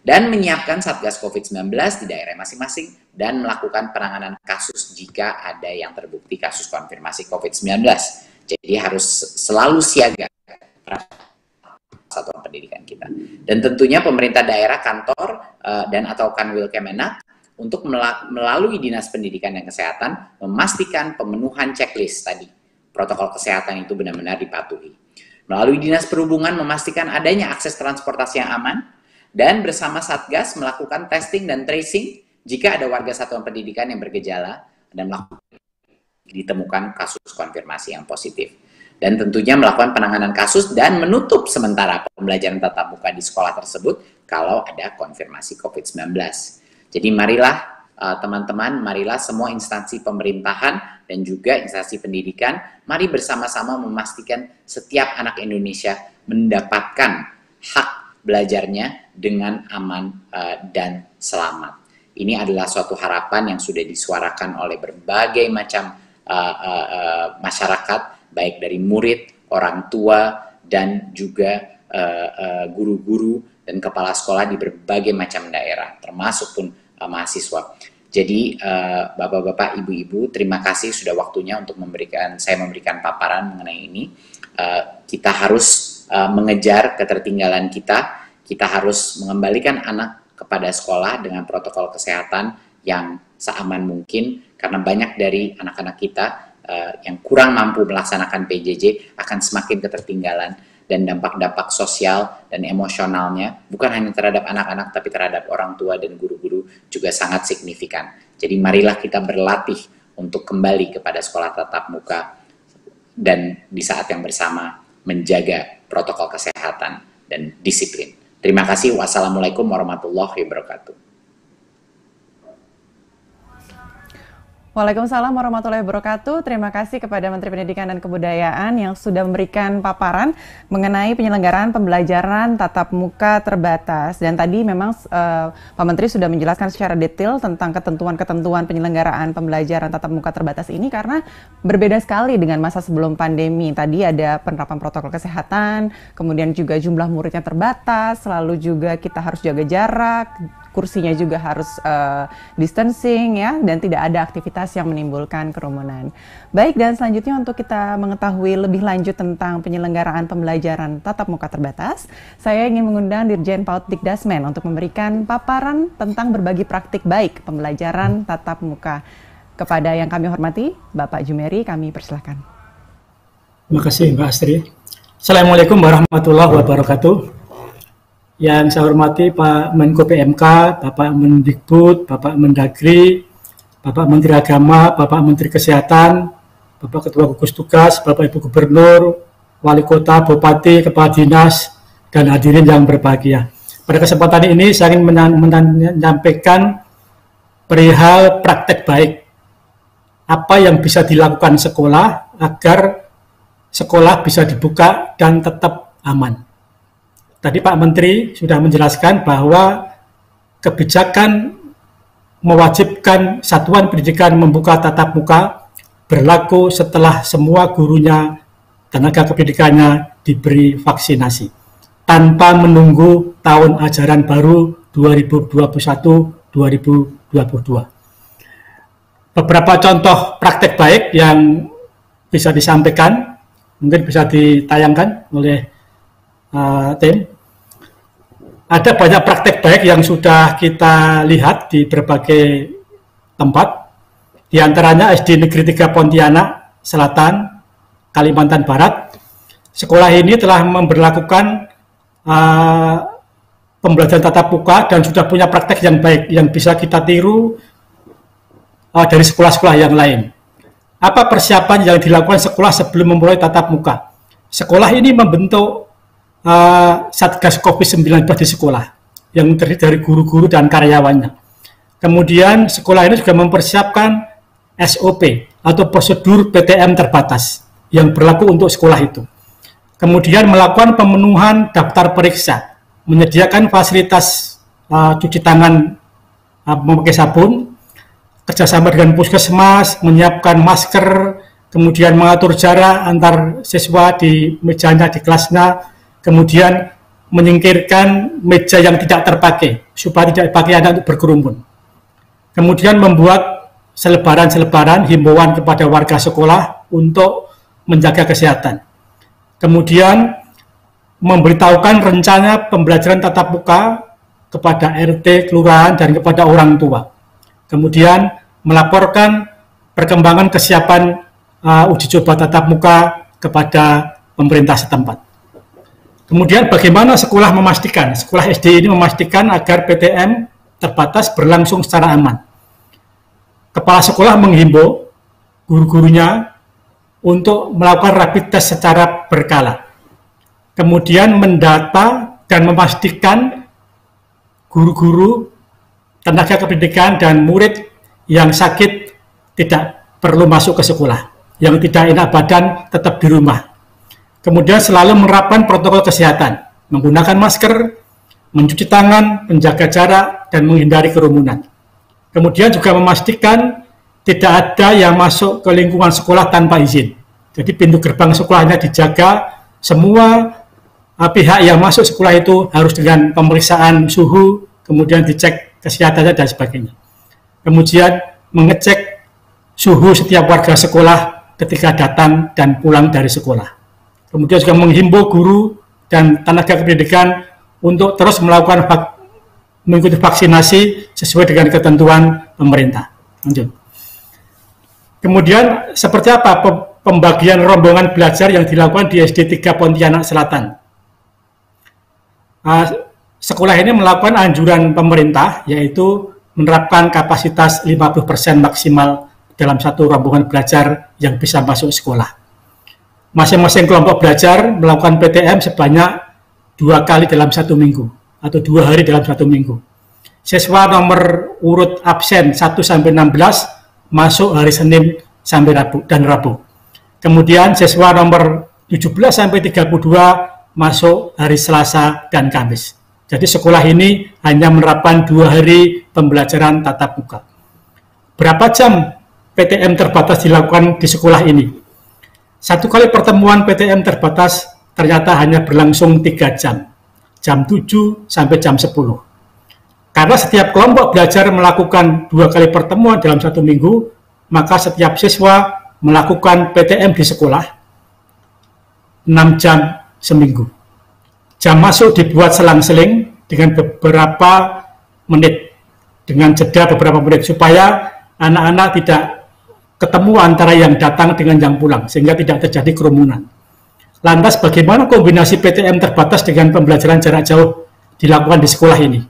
Dan menyiapkan Satgas COVID-19 di daerah masing-masing dan melakukan penanganan kasus jika ada yang terbukti kasus konfirmasi COVID-19. Jadi harus selalu siaga satuan pendidikan kita. Dan tentunya pemerintah daerah, kantor, dan atau Kanwil Kemenak untuk melalui Dinas Pendidikan dan Kesehatan memastikan pemenuhan checklist tadi. Protokol kesehatan itu benar-benar dipatuhi. Melalui Dinas Perhubungan memastikan adanya akses transportasi yang aman, dan bersama Satgas melakukan testing dan tracing jika ada warga satuan pendidikan yang bergejala dan ditemukan kasus konfirmasi yang positif. Dan tentunya melakukan penanganan kasus dan menutup sementara pembelajaran tatap muka di sekolah tersebut kalau ada konfirmasi COVID-19. Jadi marilah teman-teman, marilah semua instansi pemerintahan dan juga instansi pendidikan, mari bersama-sama memastikan setiap anak Indonesia mendapatkan hak belajarnya dengan aman dan selamat. Ini adalah suatu harapan yang sudah disuarakan oleh berbagai macam masyarakat, baik dari murid, orang tua, dan juga guru-guru dan kepala sekolah di berbagai macam daerah, termasuk pun mahasiswa. Jadi bapak-bapak, ibu-ibu, terima kasih sudah waktunya untuk saya memberikan paparan mengenai ini. Kita harus mengejar ketertinggalan kita harus mengembalikan anak kepada sekolah dengan protokol kesehatan yang seaman mungkin, karena banyak dari anak-anak kita yang kurang mampu melaksanakan PJJ akan semakin ketertinggalan, dan dampak-dampak sosial dan emosionalnya bukan hanya terhadap anak-anak tapi terhadap orang tua dan guru-guru juga sangat signifikan. Jadi marilah kita berlatih untuk kembali kepada sekolah tatap muka dan di saat yang bersama menjaga protokol kesehatan dan disiplin. Terima kasih. Wassalamualaikum warahmatullahi wabarakatuh. Waalaikumsalam warahmatullahi wabarakatuh. Terima kasih kepada Menteri Pendidikan dan Kebudayaan yang sudah memberikan paparan mengenai penyelenggaraan pembelajaran tatap muka terbatas. Dan tadi memang Pak Menteri sudah menjelaskan secara detail tentang ketentuan-ketentuan penyelenggaraan pembelajaran tatap muka terbatas ini karena berbeda sekali dengan masa sebelum pandemi. Tadi ada penerapan protokol kesehatan, kemudian juga jumlah muridnya terbatas, lalu juga kita harus jaga jarak, kursinya juga harus distancing ya, dan tidak ada aktivitas yang menimbulkan kerumunan. Baik, dan selanjutnya untuk kita mengetahui lebih lanjut tentang penyelenggaraan pembelajaran tatap muka terbatas, saya ingin mengundang Dirjen PAUD Dikdasmen untuk memberikan paparan tentang berbagi praktik baik pembelajaran tatap muka. Kepada yang kami hormati, Bapak Jumeri, kami persilahkan. Terima kasih Mbak Astri. Assalamualaikum warahmatullahi wabarakatuh. Yang saya hormati Pak Menko PMK, Bapak Mendikbud, Bapak Mendagri, Bapak Menteri Agama, Bapak Menteri Kesehatan, Bapak Ketua Gugus Tugas, Bapak Ibu Gubernur, Wali Kota, Bupati, Kepala Dinas, dan hadirin yang berbahagia. Pada kesempatan ini saya ingin menyampaikan perihal praktek baik. Apa yang bisa dilakukan sekolah agar sekolah bisa dibuka dan tetap aman. Tadi Pak Menteri sudah menjelaskan bahwa kebijakan mewajibkan satuan pendidikan membuka tatap muka berlaku setelah semua gurunya, tenaga kependidikannya diberi vaksinasi tanpa menunggu tahun ajaran baru 2021-2022. Beberapa contoh praktek baik yang bisa disampaikan, mungkin bisa ditayangkan oleh tim. Ada banyak praktek baik yang sudah kita lihat di berbagai tempat, di antaranya SD Negeri 3 Pontianak Selatan, Kalimantan Barat. Sekolah ini telah memberlakukan pembelajaran tatap muka dan sudah punya praktek yang baik yang bisa kita tiru dari sekolah-sekolah yang lain. Apa persiapan yang dilakukan sekolah sebelum memulai tatap muka? Sekolah ini membentuk Satgas COVID-19 di sekolah yang terdiri dari guru-guru dan karyawannya. Kemudian sekolah ini juga mempersiapkan SOP atau prosedur PTM terbatas yang berlaku untuk sekolah itu. Kemudian melakukan pemenuhan daftar periksa, menyediakan fasilitas cuci tangan memakai sabun, kerjasama dengan puskesmas, menyiapkan masker, kemudian mengatur jarak antar siswa di mejanya di kelasnya, kemudian menyingkirkan meja yang tidak terpakai supaya tidak dipakai anak untuk berkerumun. Kemudian membuat selebaran-selebaran himbauan kepada warga sekolah untuk menjaga kesehatan. Kemudian memberitahukan rencana pembelajaran tatap muka kepada RT, kelurahan, dan kepada orang tua. Kemudian melaporkan perkembangan kesiapan uji coba tatap muka kepada pemerintah setempat. Kemudian bagaimana sekolah SD ini memastikan agar PTM terbatas berlangsung secara aman. Kepala sekolah menghimbau guru-gurunya untuk melakukan rapid test secara berkala. Kemudian mendata dan memastikan guru-guru, tenaga kependidikan, dan murid yang sakit tidak perlu masuk ke sekolah. Yang tidak enak badan tetap di rumah. Kemudian selalu menerapkan protokol kesehatan, menggunakan masker, mencuci tangan, menjaga jarak, dan menghindari kerumunan. Kemudian juga memastikan tidak ada yang masuk ke lingkungan sekolah tanpa izin. Jadi pintu gerbang sekolahnya dijaga, semua pihak yang masuk sekolah itu harus dengan pemeriksaan suhu, kemudian dicek kesehatannya dan sebagainya. Kemudian mengecek suhu setiap warga sekolah ketika datang dan pulang dari sekolah. Kemudian juga menghimbau guru dan tenaga pendidikan untuk terus mengikuti vaksinasi sesuai dengan ketentuan pemerintah. Lanjut. Kemudian seperti apa pembagian rombongan belajar yang dilakukan di SD 3 Pontianak Selatan? Sekolah ini melakukan anjuran pemerintah, yaitu menerapkan kapasitas 50% maksimal dalam satu rombongan belajar yang bisa masuk sekolah. Masing-masing kelompok belajar melakukan PTM sebanyak 2 kali dalam 1 minggu atau 2 hari dalam 1 minggu. Siswa nomor urut absen 1-16 masuk hari Senin sampai Rabu dan Rabu. Kemudian siswa nomor 17-32 masuk hari Selasa dan Kamis. Jadi sekolah ini hanya menerapkan 2 hari pembelajaran tatap muka. Berapa jam PTM terbatas dilakukan di sekolah ini? 1 kali pertemuan PTM terbatas ternyata hanya berlangsung 3 jam. Jam 7 sampai jam 10. Karena setiap kelompok belajar melakukan 2 kali pertemuan dalam 1 minggu, maka setiap siswa melakukan PTM di sekolah 6 jam seminggu. Jam masuk dibuat selang-seling dengan beberapa menit, dengan jeda beberapa menit, supaya anak-anak tidak ketemu antara yang datang dengan yang pulang, sehingga tidak terjadi kerumunan. Lantas bagaimana kombinasi PTM terbatas dengan pembelajaran jarak jauh dilakukan di sekolah ini?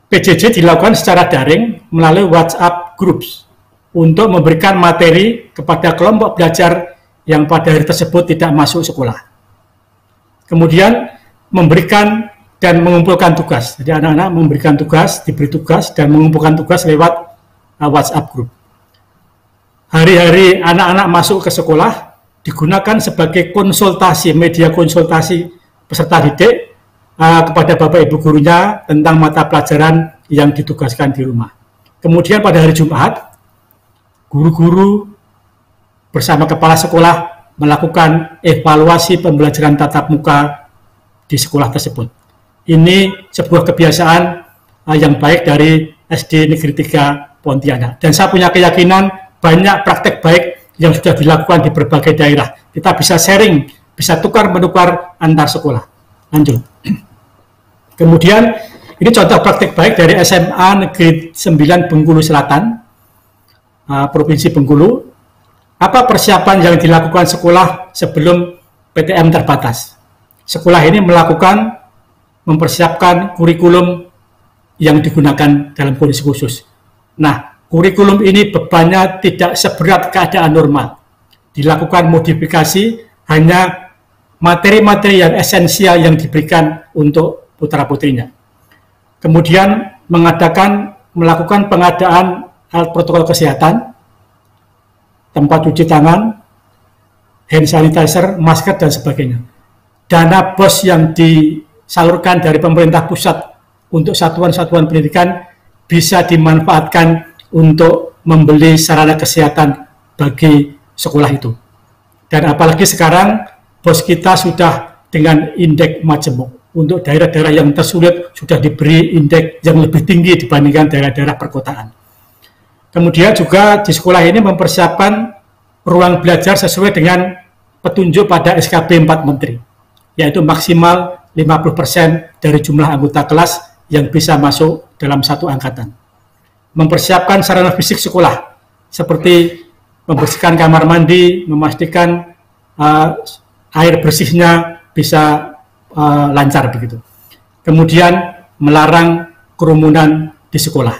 PJJ dilakukan secara daring melalui WhatsApp Groups untuk memberikan materi kepada kelompok belajar yang pada hari tersebut tidak masuk sekolah. Kemudian memberikan dan mengumpulkan tugas. Jadi anak-anak memberikan tugas, diberi tugas, dan mengumpulkan tugas lewat WhatsApp Group. Hari-hari anak-anak masuk ke sekolah digunakan sebagai konsultasi, media konsultasi peserta didik kepada Bapak Ibu gurunya tentang mata pelajaran yang ditugaskan di rumah. Kemudian pada hari Jumat, guru-guru bersama kepala sekolah melakukan evaluasi pembelajaran tatap muka di sekolah tersebut. Ini sebuah kebiasaan yang baik dari SD Negeri 3 Pontianak. Dan saya punya keyakinan banyak praktek baik yang sudah dilakukan di berbagai daerah. Kita bisa sharing, bisa tukar-menukar antar sekolah. Lanjut. Kemudian ini contoh praktik baik dari SMA Negeri 9 Bengkulu Selatan, Provinsi Bengkulu. Apa persiapan yang dilakukan sekolah sebelum PTM terbatas? Sekolah ini mempersiapkan kurikulum yang digunakan dalam kondisi khusus. Nah, kurikulum ini bebannya tidak seberat keadaan normal. Dilakukan modifikasi, hanya materi-materi yang esensial yang diberikan untuk putra-putrinya. Kemudian melakukan pengadaan alat protokol kesehatan, tempat cuci tangan, hand sanitizer, masker, dan sebagainya. Dana BOS yang disalurkan dari pemerintah pusat untuk satuan-satuan pendidikan bisa dimanfaatkan untuk membeli sarana kesehatan bagi sekolah itu. Dan apalagi sekarang BOS kita sudah dengan indeks majemuk. Untuk daerah-daerah yang tersulit sudah diberi indeks yang lebih tinggi dibandingkan daerah-daerah perkotaan. Kemudian juga di sekolah ini mempersiapkan ruang belajar sesuai dengan petunjuk pada SKB 4 Menteri, yaitu maksimal 50% dari jumlah anggota kelas yang bisa masuk dalam satu angkatan. Mempersiapkan sarana fisik sekolah, seperti membersihkan kamar mandi, memastikan air bersihnya bisa lancar begitu. Kemudian melarang kerumunan di sekolah.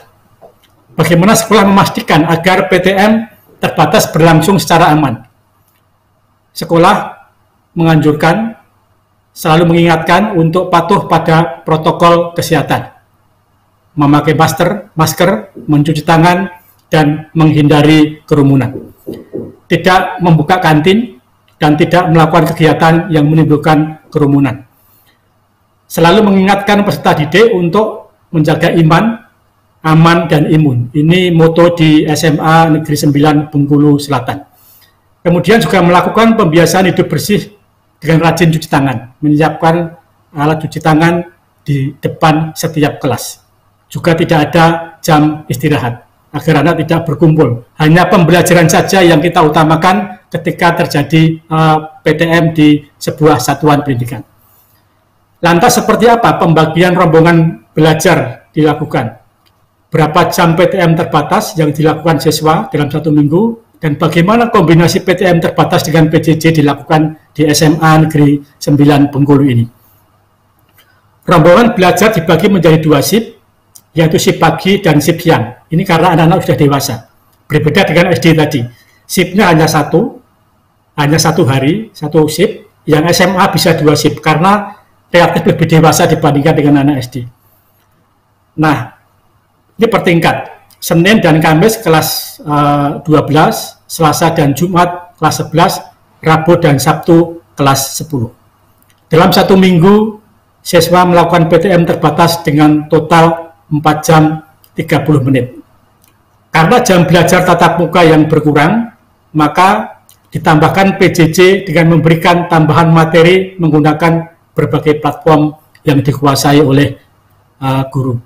Bagaimana sekolah memastikan agar PTM terbatas berlangsung secara aman? Sekolah menganjurkan, selalu mengingatkan untuk patuh pada protokol kesehatan, memakai masker, mencuci tangan, dan menghindari kerumunan. Tidak membuka kantin dan tidak melakukan kegiatan yang menimbulkan kerumunan. Selalu mengingatkan peserta didik untuk menjaga iman, aman, dan imun. Ini moto di SMA Negeri 9 Bengkulu Selatan. Kemudian juga melakukan pembiasaan hidup bersih dengan rajin cuci tangan, menyiapkan alat cuci tangan di depan setiap kelas. Juga tidak ada jam istirahat, agar anak tidak berkumpul. Hanya pembelajaran saja yang kita utamakan ketika terjadi PTM di sebuah satuan pendidikan. Lantas seperti apa pembagian rombongan belajar dilakukan? Berapa jam PTM terbatas yang dilakukan siswa dalam 1 minggu? dan bagaimana kombinasi PTM terbatas dengan PJJ dilakukan di SMA Negeri 9 Bengkulu ini. Rombongan belajar dibagi menjadi 2 shift, yaitu shift pagi dan shift siang. Ini karena anak-anak sudah dewasa. Berbeda dengan SD tadi. Shiftnya hanya satu hari, 1 shift. Yang SMA bisa 2 shift karena relatif lebih dewasa dibandingkan dengan anak SD. Nah, ini per tingkat. Senin dan Kamis kelas 12, Selasa dan Jumat kelas 11, Rabu dan Sabtu kelas 10. Dalam 1 minggu, siswa melakukan PTM terbatas dengan total 4 jam 30 menit. Karena jam belajar tatap muka yang berkurang, maka ditambahkan PJJ dengan memberikan tambahan materi menggunakan berbagai platform yang dikuasai oleh guru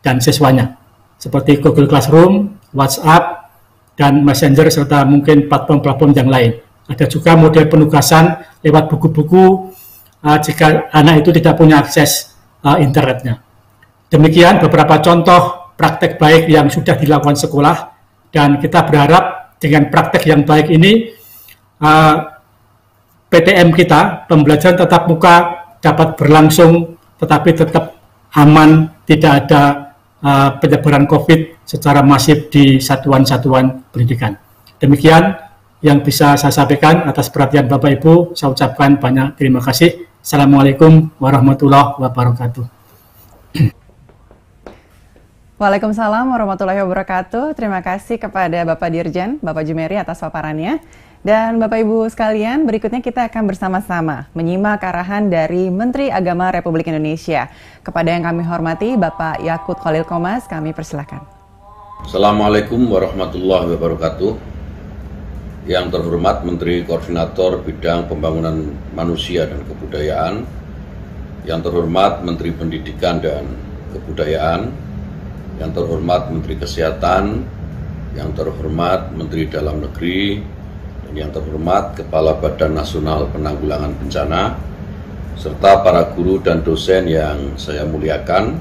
dan siswanya, seperti Google Classroom, WhatsApp, dan Messenger, serta mungkin platform-platform yang lain. Ada juga model penugasan lewat buku-buku jika anak itu tidak punya akses internetnya. Demikian beberapa contoh praktek baik yang sudah dilakukan sekolah, dan kita berharap dengan praktek yang baik ini PTM kita, pembelajaran tatap muka, dapat berlangsung tetapi tetap aman, tidak ada penyebaran COVID secara masif di satuan-satuan pendidikan. Demikian yang bisa saya sampaikan. Atas perhatian Bapak Ibu, saya ucapkan banyak terima kasih. Assalamualaikum warahmatullahi wabarakatuh. Waalaikumsalam warahmatullahi wabarakatuh. Terima kasih kepada Bapak Dirjen, Bapak Jumeri atas paparannya. Dan Bapak Ibu sekalian, berikutnya kita akan bersama-sama menyimak arahan dari Menteri Agama Republik Indonesia. Kepada yang kami hormati, Bapak Yakut Khalil Qomas, kami persilakan. Assalamualaikum warahmatullahi wabarakatuh. Yang terhormat Menteri Koordinator Bidang Pembangunan Manusia dan Kebudayaan, yang terhormat Menteri Pendidikan dan Kebudayaan, yang terhormat Menteri Kesehatan, yang terhormat Menteri Dalam Negeri, yang terhormat Kepala Badan Nasional Penanggulangan Bencana, serta para guru dan dosen yang saya muliakan,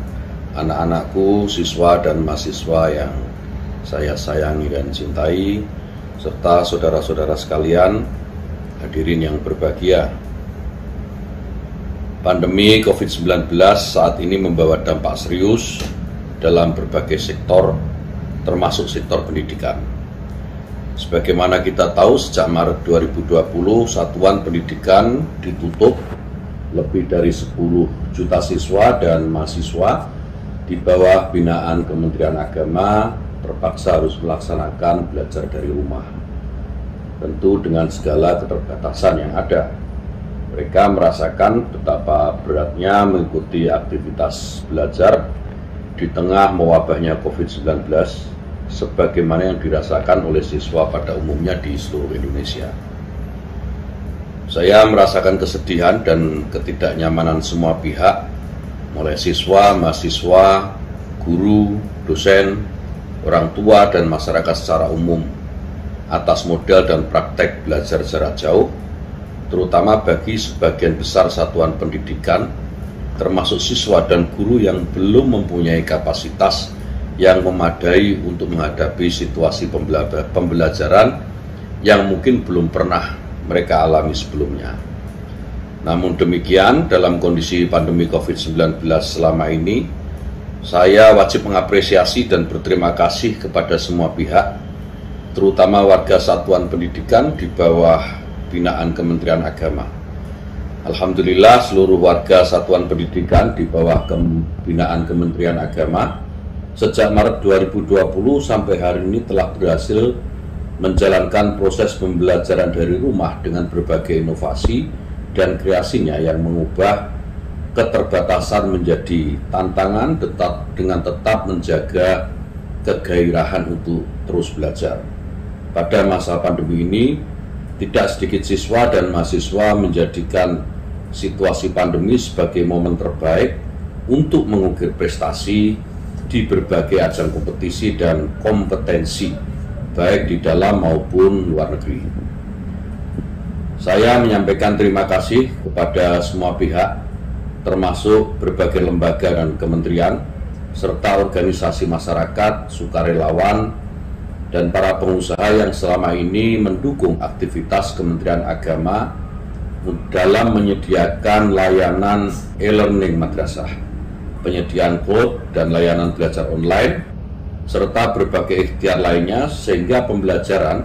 anak-anakku, siswa dan mahasiswa yang saya sayangi dan cintai, serta saudara-saudara sekalian, hadirin yang berbahagia. Pandemi COVID-19 saat ini membawa dampak serius dalam berbagai sektor, termasuk sektor pendidikan. Sebagaimana kita tahu, sejak Maret 2020, satuan pendidikan ditutup, lebih dari 10 juta siswa dan mahasiswa di bawah binaan Kementerian Agama terpaksa harus melaksanakan belajar dari rumah. Tentu dengan segala keterbatasan yang ada. Mereka merasakan betapa beratnya mengikuti aktivitas belajar di tengah mewabahnya COVID-19, sebagaimana yang dirasakan oleh siswa pada umumnya di seluruh Indonesia. Saya merasakan kesedihan dan ketidaknyamanan semua pihak, mulai siswa, mahasiswa, guru, dosen, orang tua, dan masyarakat secara umum, atas modal dan praktek belajar jarak jauh, terutama bagi sebagian besar satuan pendidikan, termasuk siswa dan guru yang belum mempunyai kapasitas yang memadai untuk menghadapi situasi pembelajaran yang mungkin belum pernah mereka alami sebelumnya. Namun demikian, dalam kondisi pandemi COVID-19 selama ini, saya wajib mengapresiasi dan berterima kasih kepada semua pihak, terutama warga satuan pendidikan di bawah binaan Kementerian Agama. Alhamdulillah, seluruh warga satuan pendidikan di bawah binaan Kementerian Agama sejak Maret 2020 sampai hari ini telah berhasil menjalankan proses pembelajaran dari rumah dengan berbagai inovasi dan kreasinya yang mengubah keterbatasan menjadi tantangan dengan tetap menjaga kegairahan untuk terus belajar. Pada masa pandemi ini, tidak sedikit siswa dan mahasiswa menjadikan situasi pandemi sebagai momen terbaik untuk mengukir prestasi di berbagai ajang kompetisi dan kompetensi, baik di dalam maupun luar negeri. Saya menyampaikan terima kasih kepada semua pihak, termasuk berbagai lembaga dan kementerian, serta organisasi masyarakat, sukarelawan, dan para pengusaha yang selama ini mendukung aktivitas Kementerian Agama dalam menyediakan layanan e-learning madrasah, penyediaan quote dan layanan belajar online, serta berbagai ikhtiar lainnya sehingga pembelajaran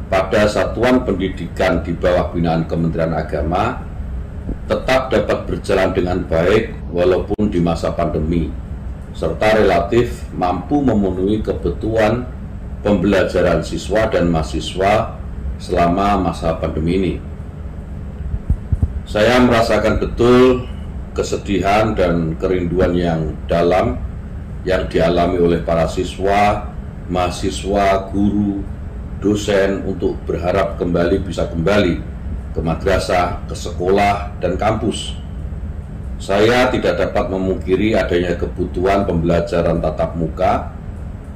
pada satuan pendidikan di bawah binaan Kementerian Agama tetap dapat berjalan dengan baik walaupun di masa pandemi, serta relatif mampu memenuhi kebutuhan pembelajaran siswa dan mahasiswa selama masa pandemi ini. Saya merasakan betul kesedihan dan kerinduan yang dalam yang dialami oleh para siswa, mahasiswa, guru, dosen untuk berharap bisa kembali ke madrasah, ke sekolah, dan kampus. Saya tidak dapat memungkiri adanya kebutuhan pembelajaran tatap muka,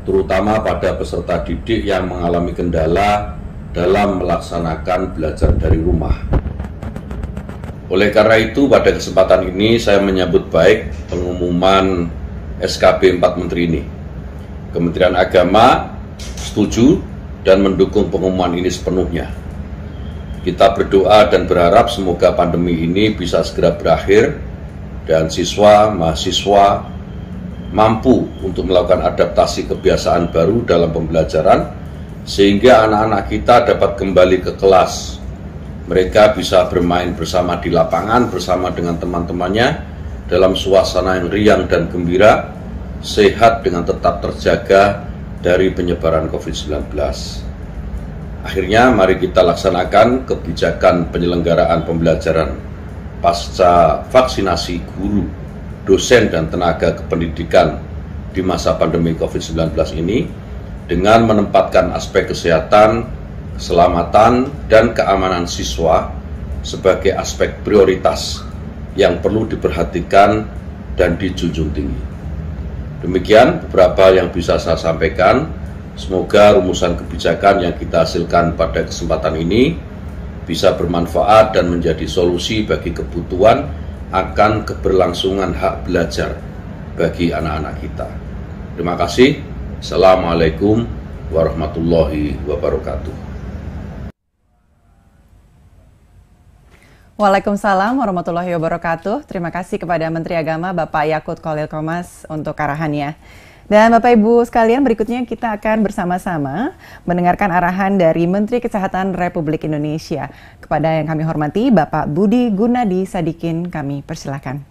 terutama pada peserta didik yang mengalami kendala dalam melaksanakan belajar dari rumah. Oleh karena itu, pada kesempatan ini saya menyambut baik pengumuman SKB 4 Menteri ini. Kementerian Agama setuju dan mendukung pengumuman ini sepenuhnya. Kita berdoa dan berharap semoga pandemi ini bisa segera berakhir dan siswa, mahasiswa mampu untuk melakukan adaptasi kebiasaan baru dalam pembelajaran sehingga anak-anak kita dapat kembali ke kelas. Mereka bisa bermain bersama di lapangan bersama dengan teman-temannya dalam suasana yang riang dan gembira, sehat dengan tetap terjaga dari penyebaran COVID-19. Akhirnya mari kita laksanakan kebijakan penyelenggaraan pembelajaran pasca vaksinasi guru, dosen, dan tenaga kependidikan di masa pandemi COVID-19 ini dengan menempatkan aspek kesehatan, keselamatan, dan keamanan siswa sebagai aspek prioritas yang perlu diperhatikan dan dijunjung tinggi. Demikian beberapa yang bisa saya sampaikan. Semoga rumusan kebijakan yang kita hasilkan pada kesempatan ini bisa bermanfaat dan menjadi solusi bagi kebutuhan akan keberlangsungan hak belajar bagi anak-anak kita. Terima kasih. Assalamualaikum warahmatullahi wabarakatuh. Waalaikumsalam warahmatullahi wabarakatuh. Terima kasih kepada Menteri Agama Bapak Yakut Khalil Qomas untuk arahannya. Dan Bapak Ibu sekalian, berikutnya kita akan bersama-sama mendengarkan arahan dari Menteri Kesehatan Republik Indonesia. Kepada yang kami hormati Bapak Budi Gunadi Sadikin, kami persilakan.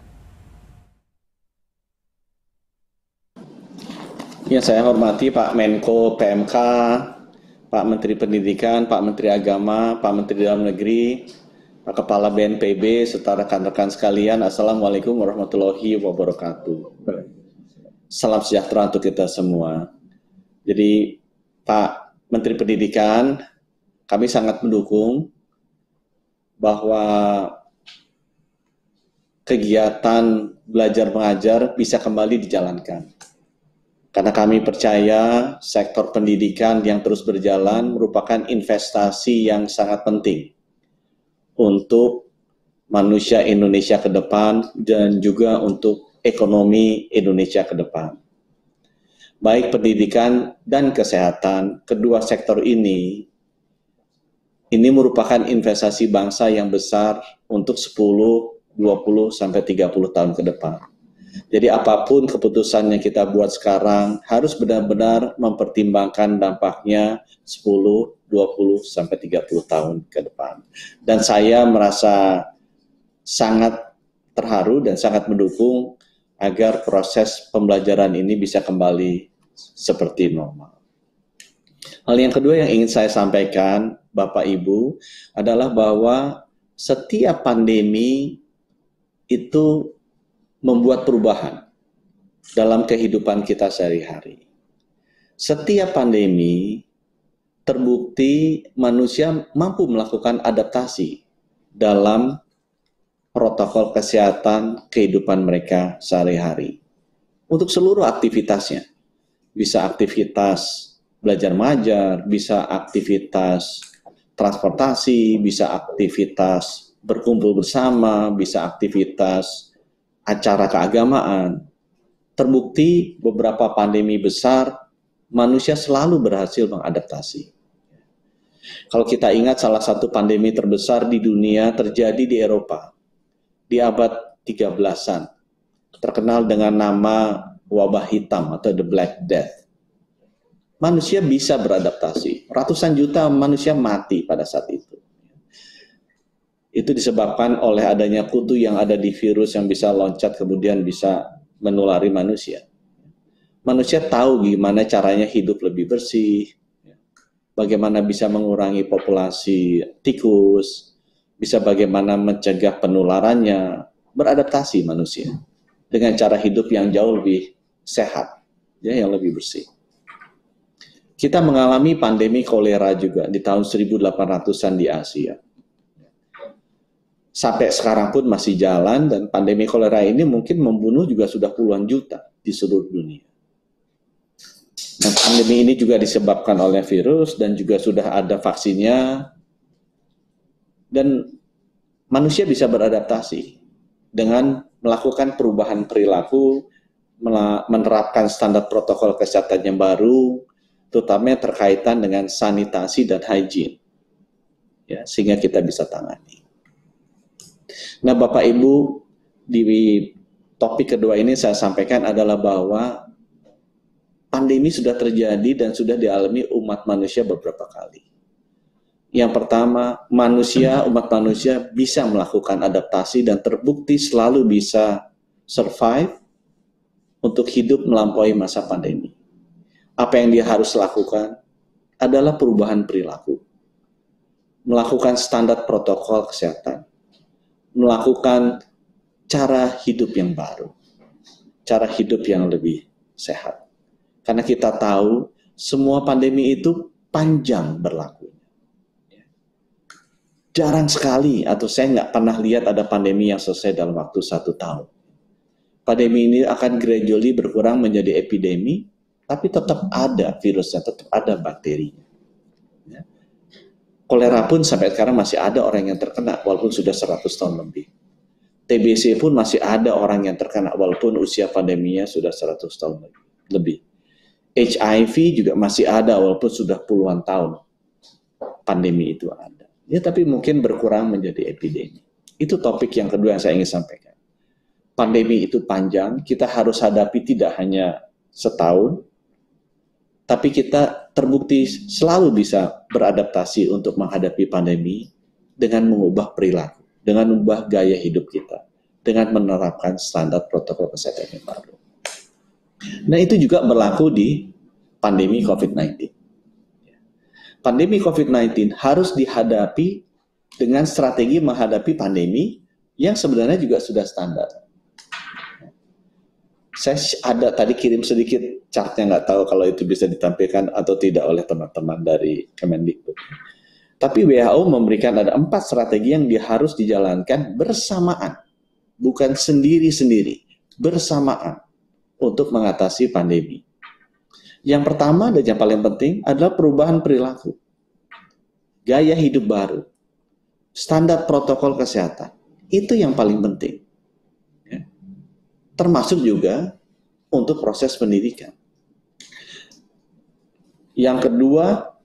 Ya, saya hormati Pak Menko PMK, Pak Menteri Pendidikan, Pak Menteri Agama, Pak Menteri Dalam Negeri, Pak Kepala BNPB, serta rekan-rekan sekalian. Assalamualaikum warahmatullahi wabarakatuh. Salam sejahtera untuk kita semua. Jadi Pak Menteri Pendidikan, kami sangat mendukung bahwa kegiatan belajar mengajar bisa kembali dijalankan. Karena kami percaya sektor pendidikan yang terus berjalan merupakan investasi yang sangat penting untuk manusia Indonesia ke depan dan juga untuk ekonomi Indonesia ke depan. Baik pendidikan dan kesehatan, kedua sektor ini merupakan investasi bangsa yang besar untuk 10, 20, sampai 30 tahun ke depan. Jadi apapun keputusan yang kita buat sekarang harus benar-benar mempertimbangkan dampaknya 10, 20, sampai 30 tahun ke depan. Dan saya merasa sangat terharu dan sangat mendukung agar proses pembelajaran ini bisa kembali seperti normal. Hal yang kedua yang ingin saya sampaikan, Bapak Ibu, adalah bahwa setiap pandemi itu membuat perubahan dalam kehidupan kita sehari-hari. Setiap pandemi terbukti manusia mampu melakukan adaptasi dalam protokol kesehatan kehidupan mereka sehari-hari. Untuk seluruh aktivitasnya, bisa aktivitas belajar mengajar, bisa aktivitas transportasi, bisa aktivitas berkumpul bersama, bisa aktivitas acara keagamaan. Terbukti beberapa pandemi besar manusia selalu berhasil mengadaptasi. Kalau kita ingat salah satu pandemi terbesar di dunia terjadi di Eropa di abad 13-an, terkenal dengan nama wabah hitam atau the Black Death. Manusia bisa beradaptasi. Ratusan juta manusia mati pada saat itu. Itu disebabkan oleh adanya kutu yang ada di virus yang bisa loncat kemudian bisa menulari manusia. Manusia tahu gimana caranya hidup lebih bersih, bagaimana bisa mengurangi populasi tikus, bisa bagaimana mencegah penularannya, beradaptasi manusia dengan cara hidup yang jauh lebih sehat, ya, yang lebih bersih. Kita mengalami pandemi kolera juga di tahun 1800-an di Asia. Sampai sekarang pun masih jalan, dan pandemi kolera ini mungkin membunuh juga sudah puluhan juta di seluruh dunia. Nah, pandemi ini juga disebabkan oleh virus dan juga sudah ada vaksinnya, dan manusia bisa beradaptasi dengan melakukan perubahan perilaku, menerapkan standar protokol kesehatan yang baru, terutama terkaitan dengan sanitasi dan hygiene, ya, sehingga kita bisa tangani. Nah, Bapak Ibu, di topik kedua ini saya sampaikan adalah bahwa pandemi sudah terjadi dan sudah dialami umat manusia beberapa kali. Yang pertama, umat manusia bisa melakukan adaptasi dan terbukti selalu bisa survive untuk hidup melampaui masa pandemi. Apa yang dia harus lakukan adalah perubahan perilaku, melakukan standar protokol kesehatan, melakukan cara hidup yang baru, cara hidup yang lebih sehat. Karena kita tahu semua pandemi itu panjang berlaku. Jarang sekali, atau saya nggak pernah lihat ada pandemi yang selesai dalam waktu 1 tahun. Pandemi ini akan gradually berkurang menjadi epidemi, tapi tetap ada virusnya, tetap ada bakterinya. Ya. Kolera pun sampai sekarang masih ada orang yang terkena, walaupun sudah 100 tahun lebih. TBC pun masih ada orang yang terkena, walaupun usia pandeminya sudah 100 tahun lebih. HIV juga masih ada, walaupun sudah puluhan tahun pandemi itu ada. Ya, tapi mungkin berkurang menjadi epidemi. Itu topik yang kedua yang saya ingin sampaikan. Pandemi itu panjang, kita harus hadapi tidak hanya setahun, tapi kita terbukti selalu bisa beradaptasi untuk menghadapi pandemi dengan mengubah perilaku, dengan mengubah gaya hidup kita, dengan menerapkan standar protokol kesehatan yang baru. Nah, itu juga berlaku di pandemi COVID-19. Pandemi COVID-19 harus dihadapi dengan strategi menghadapi pandemi yang sebenarnya juga sudah standar. Saya ada tadi kirim sedikit chartnya, nggak tahu kalau itu bisa ditampilkan atau tidak oleh teman-teman dari Kemendikbud. Tapi WHO memberikan ada 4 strategi yang harus dijalankan bersamaan, bukan sendiri-sendiri, bersamaan untuk mengatasi pandemi. Yang pertama dan yang paling penting adalah perubahan perilaku, gaya hidup baru, standar protokol kesehatan. Itu yang paling penting. Ya. Termasuk juga untuk proses pendidikan. Yang kedua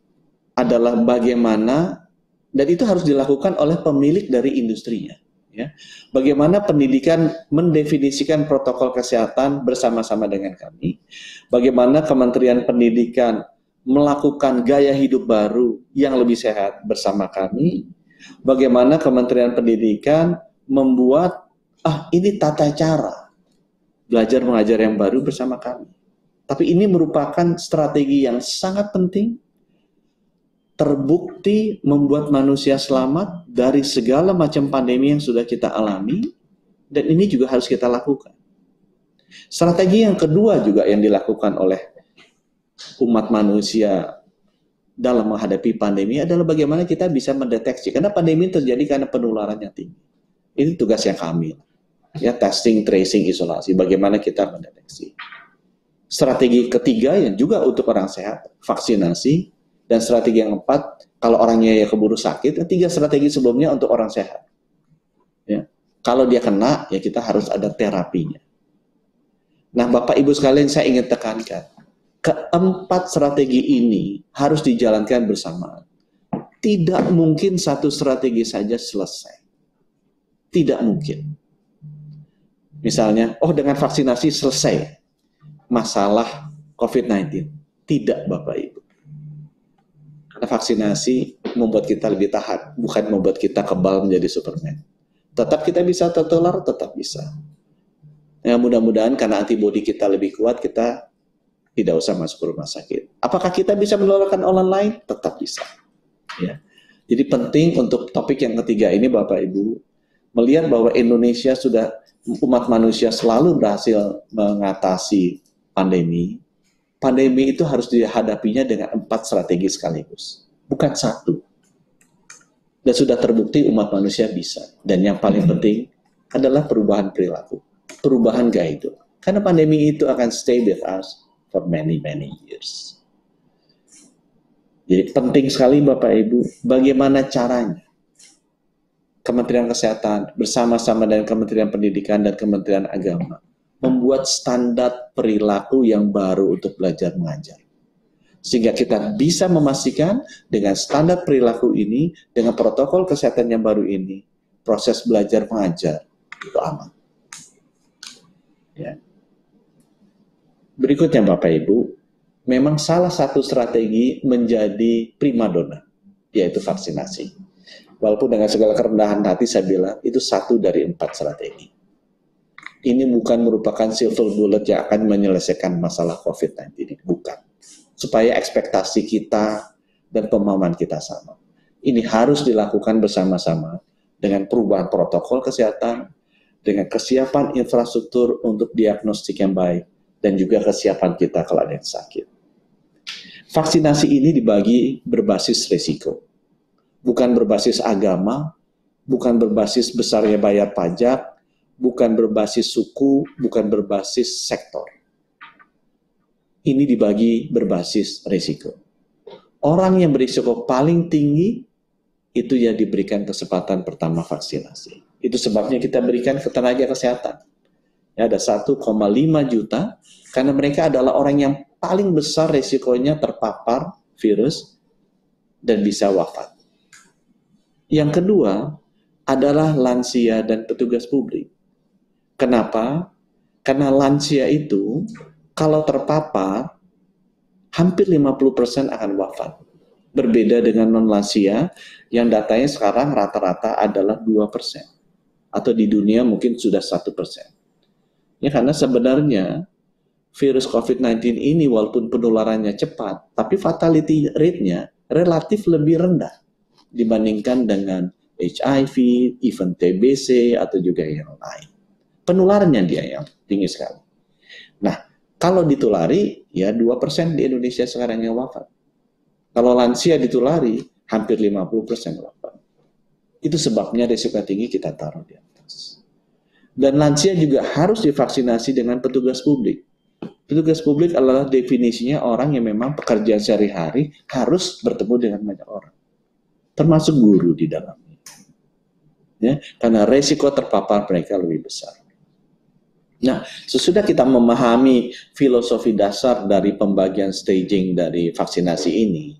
adalah bagaimana, dan itu harus dilakukan oleh pemilik dari industrinya. Ya. Bagaimana pendidikan mendefinisikan protokol kesehatan bersama-sama dengan kami. Bagaimana Kementerian Pendidikan melakukan gaya hidup baru yang lebih sehat bersama kami. Bagaimana Kementerian Pendidikan membuat ini tata cara belajar mengajar yang baru bersama kami. Tapi ini merupakan strategi yang sangat penting, terbukti membuat manusia selamat dari segala macam pandemi yang sudah kita alami, dan ini juga harus kita lakukan. Strategi yang kedua juga yang dilakukan oleh umat manusia dalam menghadapi pandemi adalah bagaimana kita bisa mendeteksi, karena pandemi terjadi karena penularannya tinggi. Ini tugasnya kami, ya, testing, tracing, isolasi, bagaimana kita mendeteksi. Strategi ketiga yang juga untuk orang sehat, vaksinasi. Dan strategi yang keempat, kalau orangnya ya keburu sakit, 3 strategi sebelumnya untuk orang sehat. Ya. Kalau dia kena, ya kita harus ada terapinya. Nah, Bapak Ibu sekalian, saya ingin tekankan, Keempat strategi ini harus dijalankan bersamaan. Tidak mungkin satu strategi saja selesai. Tidak mungkin. Misalnya, dengan vaksinasi selesai masalah COVID-19. Tidak, Bapak Ibu. Karena vaksinasi membuat kita lebih tahan, bukan membuat kita kebal menjadi Superman. Tetap kita bisa tertular, tetap bisa. Ya, mudah-mudahan karena antibodi kita lebih kuat, kita tidak usah masuk ke rumah sakit. Apakah kita bisa menularkan orang lain? Tetap bisa. Ya. Jadi penting untuk topik yang ketiga ini, Bapak Ibu, melihat bahwa Indonesia sudah, umat manusia selalu berhasil mengatasi pandemi. Pandemi itu harus dihadapinya dengan 4 strategi sekaligus, bukan satu. Dan sudah terbukti umat manusia bisa. Dan yang paling penting adalah perubahan perilaku, perubahan gaya hidup. Karena pandemi itu akan stay with us for many years. Jadi penting sekali Bapak Ibu, bagaimana caranya Kementerian Kesehatan bersama-sama dengan Kementerian Pendidikan dan Kementerian Agama membuat standar perilaku yang baru untuk belajar mengajar. Sehingga kita bisa memastikan dengan standar perilaku ini, dengan protokol kesehatan yang baru ini, proses belajar mengajar itu aman. Ya. Berikutnya Bapak Ibu, memang salah satu strategi menjadi primadona, yaitu vaksinasi. Walaupun dengan segala kerendahan hati saya bilang, itu satu dari 4 strategi. Ini bukan merupakan silver bullet yang akan menyelesaikan masalah COVID-19 ini, bukan. Supaya ekspektasi kita dan pemahaman kita sama. Ini harus dilakukan bersama-sama dengan perubahan protokol kesehatan, dengan kesiapan infrastruktur untuk diagnostik yang baik, dan juga kesiapan kita kalau ada yang sakit. Vaksinasi ini dibagi berbasis risiko. Bukan berbasis agama, bukan berbasis besarnya bayar pajak, bukan berbasis suku, bukan berbasis sektor. Ini dibagi berbasis risiko. Orang yang berisiko paling tinggi, itu yang diberikan kesempatan pertama vaksinasi. Itu sebabnya kita berikan ke tenaga kesehatan. Ya, ada 1,5 juta, karena mereka adalah orang yang paling besar risikonya terpapar virus dan bisa wafat. Yang kedua adalah lansia dan petugas publik. Kenapa? Karena lansia itu kalau terpapar hampir 50% akan wafat. Berbeda dengan non-lansia yang datanya sekarang rata-rata adalah 2%. Atau di dunia mungkin sudah 1%. Ya, karena sebenarnya virus COVID-19 ini walaupun penularannya cepat, tapi fatality rate-nya relatif lebih rendah dibandingkan dengan HIV, even TBC, atau juga yang lain. Penularannya dia yang tinggi sekali. Nah, kalau ditulari, ya 2% di Indonesia sekarang yang wafat. Kalau lansia ditulari, hampir 50% wafat. Itu sebabnya risiko tinggi kita taruh di atas. Dan lansia juga harus divaksinasi dengan petugas publik. Petugas publik adalah definisinya orang yang memang pekerjaan sehari-hari harus bertemu dengan banyak orang. Termasuk guru di dalamnya. Ya, karena resiko terpapar mereka lebih besar. Nah, sesudah kita memahami filosofi dasar dari pembagian staging dari vaksinasi ini,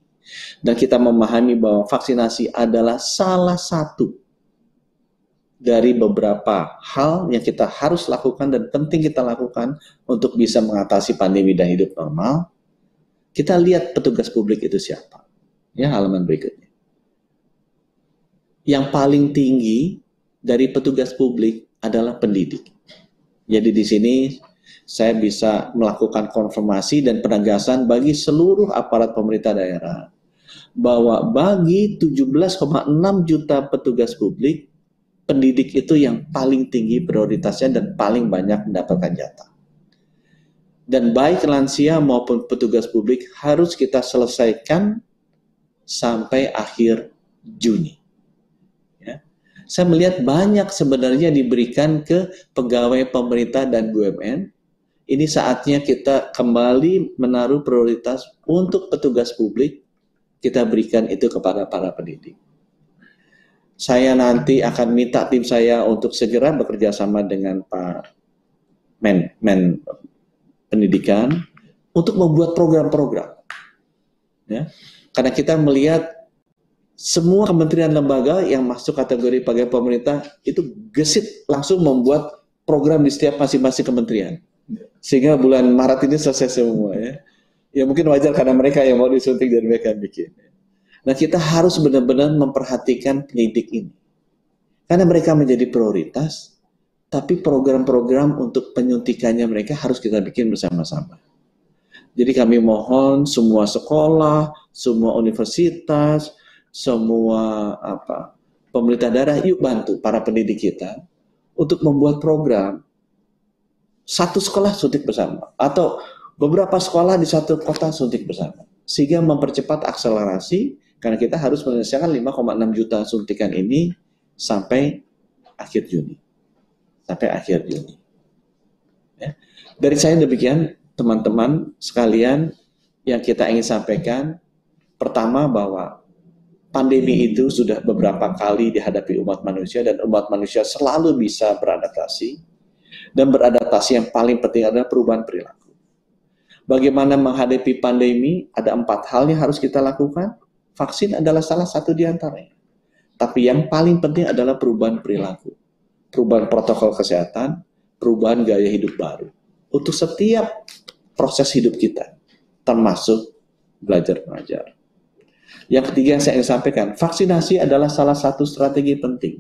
dan kita memahami bahwa vaksinasi adalah salah satu dari beberapa hal yang kita harus lakukan dan penting kita lakukan untuk bisa mengatasi pandemi dan hidup normal, kita lihat petugas publik itu siapa. Ya, halaman berikutnya. Yang paling tinggi dari petugas publik adalah pendidik. Jadi di sini saya bisa melakukan konfirmasi dan penegasan bagi seluruh aparat pemerintah daerah bahwa bagi 17,6 juta petugas publik, pendidik itu yang paling tinggi prioritasnya dan paling banyak mendapatkan jatah. Dan baik lansia maupun petugas publik harus kita selesaikan sampai akhir Juni. Saya melihat banyak sebenarnya diberikan ke pegawai pemerintah dan BUMN. Ini saatnya kita kembali menaruh prioritas untuk petugas publik, kita berikan itu kepada para pendidik. Saya nanti akan minta tim saya untuk segera bekerja sama dengan Pak Men Pendidikan, untuk membuat program-program. Ya. Karena kita melihat semua kementerian lembaga yang masuk kategori pegawai pemerintah itu gesit langsung membuat program di setiap masing-masing kementerian. Sehingga bulan Maret ini selesai semua ya. Ya mungkin wajar karena mereka yang mau disuntik dan mereka yang bikin. Nah kita harus benar-benar memperhatikan pendidik ini. Karena mereka menjadi prioritas, tapi program-program untuk penyuntikannya mereka harus kita bikin bersama-sama. Jadi kami mohon semua sekolah, semua universitas, semua pemerintah daerah, yuk bantu para pendidik kita untuk membuat program satu sekolah suntik bersama atau beberapa sekolah di satu kota suntik bersama, sehingga mempercepat akselerasi karena kita harus menyelesaikan 5,6 juta suntikan ini sampai akhir Juni. Ya. Dari saya demikian, teman-teman sekalian, yang kita ingin sampaikan, pertama bahwa pandemi itu sudah beberapa kali dihadapi umat manusia dan umat manusia selalu bisa beradaptasi, dan beradaptasi yang paling penting adalah perubahan perilaku. Bagaimana menghadapi pandemi, ada 4 hal yang harus kita lakukan. Vaksin adalah salah satu di antaranya. Tapi yang paling penting adalah perubahan perilaku. Perubahan protokol kesehatan, perubahan gaya hidup baru. Untuk setiap proses hidup kita, termasuk belajar mengajar. Yang ketiga yang saya ingin sampaikan, vaksinasi adalah salah satu strategi penting.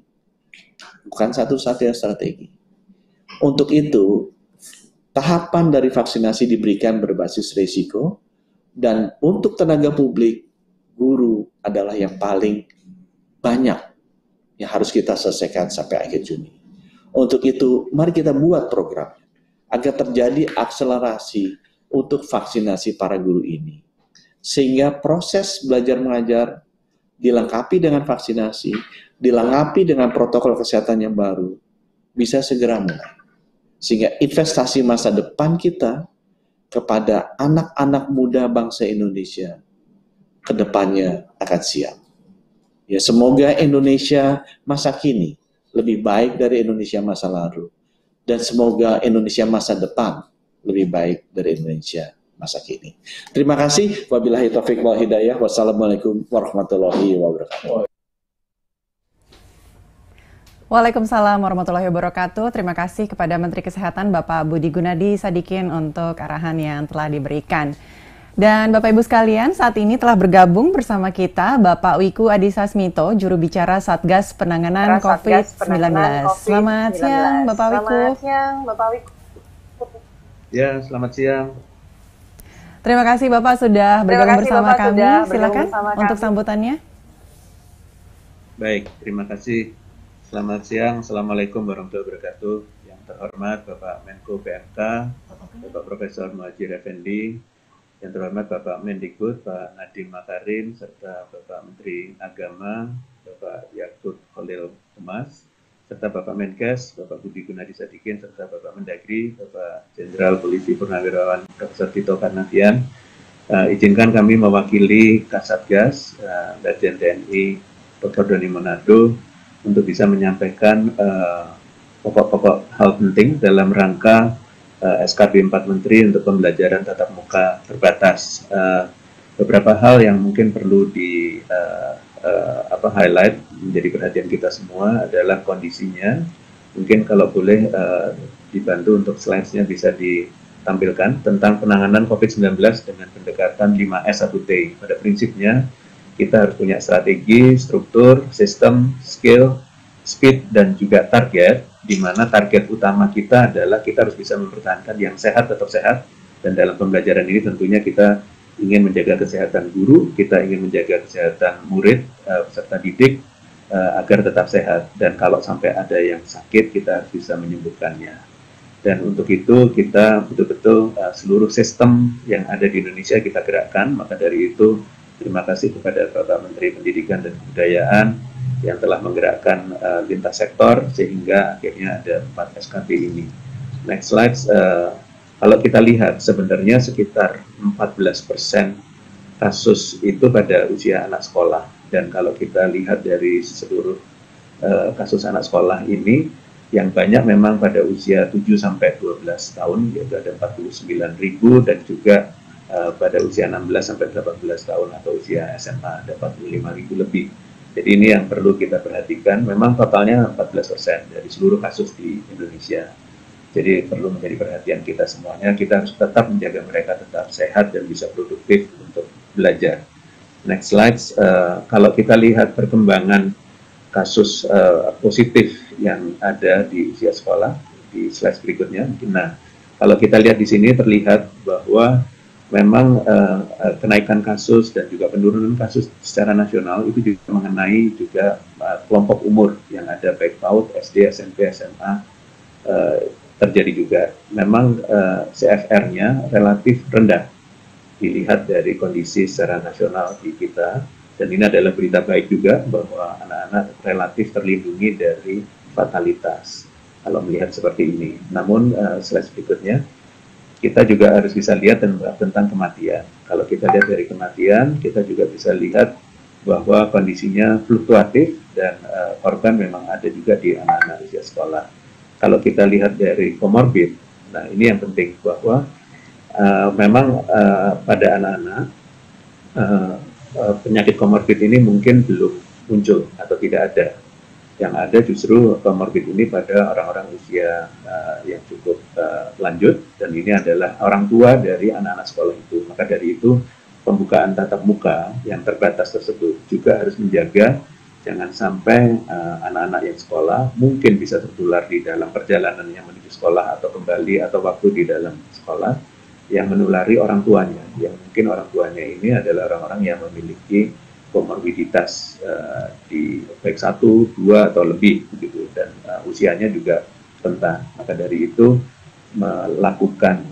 Bukan satu-satunya strategi. Untuk itu, tahapan dari vaksinasi diberikan berbasis risiko, dan untuk tenaga publik, guru adalah yang paling banyak yang harus kita selesaikan sampai akhir Juni. Untuk itu, mari kita buat program agar terjadi akselerasi untuk vaksinasi para guru ini. Sehingga proses belajar mengajar dilengkapi dengan vaksinasi, dilengkapi dengan protokol kesehatan yang baru, bisa segera mulai. Sehingga investasi masa depan kita kepada anak-anak muda bangsa Indonesia ke depannya akan siap. Ya, semoga Indonesia masa kini lebih baik dari Indonesia masa lalu. Dan semoga Indonesia masa depan lebih baik dari Indonesia masa kini. Terima kasih. Wabillahi taufiq wal hidayah. Wassalamualaikum warahmatullahi wabarakatuh. Waalaikumsalam warahmatullahi wabarakatuh. Terima kasih kepada Menteri Kesehatan Bapak Budi Gunadi Sadikin untuk arahan yang telah diberikan. Dan Bapak Ibu sekalian, saat ini telah bergabung bersama kita Bapak Wiku Adhisa Smito, juru bicara Satgas Penanganan COVID-19. Selamat siang Bapak Wiku. Ya, selamat siang. Terima kasih Bapak sudah bergabung bersama kami. Silakan untuk sambutannya. Baik, terima kasih. Selamat siang, Assalamualaikum warahmatullahi wabarakatuh. Yang terhormat Bapak Menko PMK, Bapak Profesor Muhadjir Effendi, yang terhormat Bapak Mendikbud, Pak Nadiem Makarim, serta Bapak Menteri Agama, Bapak Yakut Khalil Kemas, serta Bapak Menkes, Bapak Budi Gunadi Sadikin, serta Bapak Mendagri, Bapak Jenderal Polisi Purnawirawan Profesor Tito Karnavian. Izinkan kami mewakili Kasatgas, Lejen TNI Dr. Doni Monardo, untuk bisa menyampaikan pokok-pokok hal penting dalam rangka SKB 4 Menteri untuk pembelajaran tatap muka terbatas. Beberapa hal yang mungkin perlu di highlight menjadi perhatian kita semua adalah kondisinya. Mungkin kalau boleh dibantu untuk slides-nya bisa ditampilkan tentang penanganan COVID-19 dengan pendekatan 5S1T. Pada prinsipnya kita harus punya strategi, struktur, sistem, skill, speed, dan juga target, di mana target utama kita adalah kita harus bisa mempertahankan yang sehat tetap sehat, dan dalam pembelajaran ini tentunya kita ingin menjaga kesehatan guru, kita ingin menjaga kesehatan murid, peserta didik, agar tetap sehat, dan kalau sampai ada yang sakit, kita harus bisa menyembuhkannya. Dan untuk itu kita betul-betul seluruh sistem yang ada di Indonesia kita gerakkan. Maka dari itu terima kasih kepada Bapak Menteri Pendidikan dan Kebudayaan yang telah menggerakkan lintas sektor sehingga akhirnya ada 4 SKB ini. Next slide. Kalau kita lihat sebenarnya sekitar 14% kasus itu pada usia anak sekolah, dan kalau kita lihat dari seluruh kasus anak sekolah ini yang banyak memang pada usia 7-12 tahun, yaitu ada 49.000, dan juga pada usia 16 sampai 18 tahun atau usia SMA ada 45.000 lebih. Jadi ini yang perlu kita perhatikan. Memang totalnya 14% dari seluruh kasus di Indonesia. Jadi perlu menjadi perhatian kita semuanya. Kita harus tetap menjaga mereka tetap sehat dan bisa produktif untuk belajar. Next slide. Kalau kita lihat perkembangan kasus positif yang ada di usia sekolah di slide berikutnya. Nah, kalau kita lihat di sini terlihat bahwa memang kenaikan kasus dan juga penurunan kasus secara nasional itu juga mengenai juga kelompok umur yang ada baik PAUD, SD, SMP, SMA terjadi juga. Memang CFR-nya relatif rendah dilihat dari kondisi secara nasional di kita, dan ini adalah berita baik juga bahwa anak-anak relatif terlindungi dari fatalitas kalau melihat seperti ini. Namun slide berikutnya kita juga harus bisa lihat tentang kematian. Kalau kita lihat dari kematian, kita juga bisa lihat bahwa kondisinya fluktuatif dan korban memang ada juga di anak-anak usia sekolah. Kalau kita lihat dari komorbid, nah ini yang penting bahwa memang pada anak-anak penyakit komorbid ini mungkin belum muncul atau tidak ada. Yang ada justru komorbid ini pada orang-orang usia yang cukup lanjut, dan ini adalah orang tua dari anak-anak sekolah itu. Maka dari itu pembukaan tatap muka yang terbatas tersebut juga harus menjaga jangan sampai anak-anak yang sekolah mungkin bisa tertular di dalam perjalanannya menuju sekolah atau kembali atau waktu di dalam sekolah yang menulari orang tuanya, yang mungkin orang tuanya ini adalah orang-orang yang memiliki komorbiditas di baik 1, 2 atau lebih begitu, dan usianya juga rentan. Maka dari itu melakukan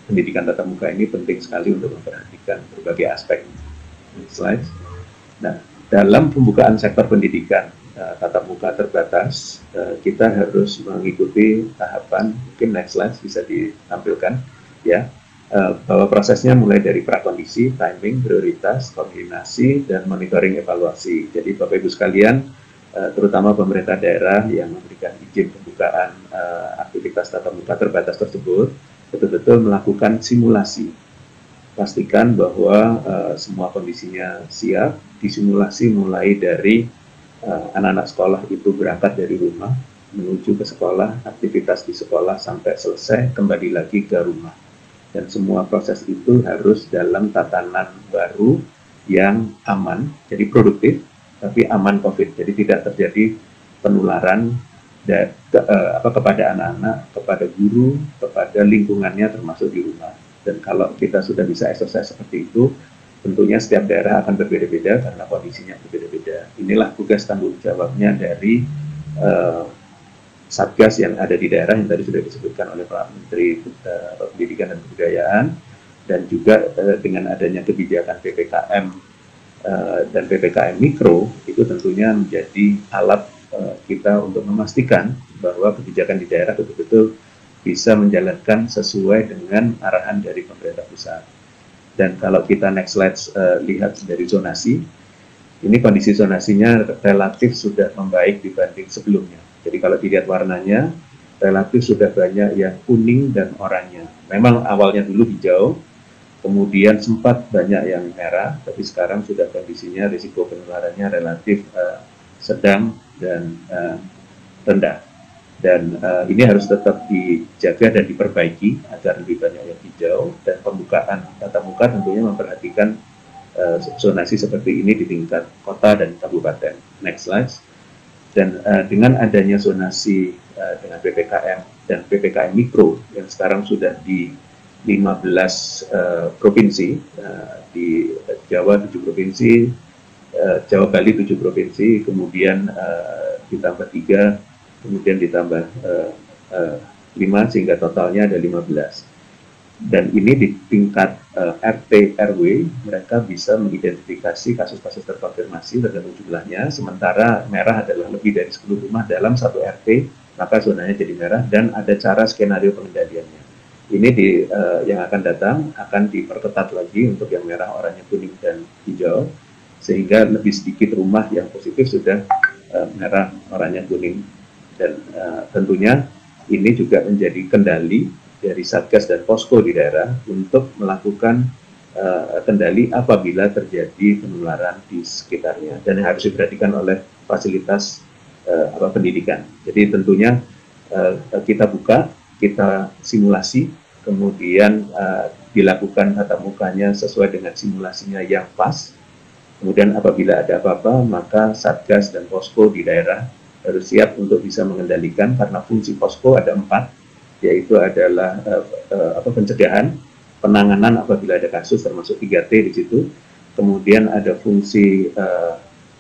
pendidikan tatap muka ini penting sekali untuk memperhatikan berbagai aspek. Next slide. Nah, dalam pembukaan sektor pendidikan tatap muka terbatas, kita harus mengikuti tahapan. Mungkin next slide bisa ditampilkan ya. Bahwa prosesnya mulai dari prakondisi, timing, prioritas, koordinasi, dan monitoring evaluasi. Jadi Bapak Ibu sekalian, terutama pemerintah daerah yang memberikan izin pembukaan aktivitas tatap muka terbatas tersebut, betul-betul melakukan simulasi. Pastikan bahwa semua kondisinya siap, disimulasi mulai dari anak-anak sekolah itu berangkat dari rumah, menuju ke sekolah, aktivitas di sekolah sampai selesai, kembali lagi ke rumah. Dan semua proses itu harus dalam tatanan baru yang aman, jadi produktif, tapi aman COVID. Jadi tidak terjadi penularan kepada anak-anak, kepada guru, kepada lingkungannya termasuk di rumah. Dan kalau kita sudah bisa exercise seperti itu, tentunya setiap daerah akan berbeda-beda karena kondisinya berbeda-beda. Inilah tugas tanggung jawabnya dari Satgas yang ada di daerah yang tadi sudah disebutkan oleh Pak Menteri Pendidikan dan Kebudayaan, dan juga dengan adanya kebijakan PPKM dan PPKM Mikro itu tentunya menjadi alat kita untuk memastikan bahwa kebijakan di daerah betul-betul bisa menjalankan sesuai dengan arahan dari pemerintah pusat. Dan kalau kita next slide lihat dari zonasi, ini kondisi zonasinya relatif sudah membaik dibanding sebelumnya. Jadi kalau dilihat warnanya, relatif sudah banyak yang kuning dan oranye. Memang awalnya dulu hijau, kemudian sempat banyak yang merah, tapi sekarang sudah kondisinya risiko penularannya relatif sedang dan rendah. Dan ini harus tetap dijaga dan diperbaiki agar lebih banyak yang hijau, dan pembukaan tatap muka tentunya memperhatikan zonasi seperti ini di tingkat kota dan kabupaten. Next slide. Dan dengan adanya zonasi dengan PPKM dan PPKM Mikro yang sekarang sudah di 15 provinsi, di Jawa 7 provinsi, Jawa Bali 7 provinsi, kemudian ditambah 3, kemudian ditambah 5 sehingga totalnya ada 15. Dan ini di tingkat RT RW mereka bisa mengidentifikasi kasus-kasus terkonfirmasi tergantung jumlahnya, sementara merah adalah lebih dari 10 rumah dalam satu RT, maka zonanya jadi merah, dan ada cara skenario pengendaliannya. Ini yang akan datang akan diperketat lagi untuk yang merah, oranye, kuning, dan hijau, sehingga lebih sedikit rumah yang positif sudah merah, oranye, kuning, dan tentunya ini juga menjadi kendali dari Satgas dan Posko di daerah untuk melakukan kendali apabila terjadi penularan di sekitarnya dan yang harus diperhatikan oleh fasilitas pendidikan. Jadi tentunya kita buka, kita simulasi, kemudian dilakukan tatap mukanya sesuai dengan simulasinya yang pas. Kemudian apabila ada apa-apa, maka Satgas dan Posko di daerah harus siap untuk bisa mengendalikan, karena fungsi Posko ada 4, yaitu adalah pencegahan, penanganan apabila ada kasus, termasuk 3T di situ. Kemudian ada fungsi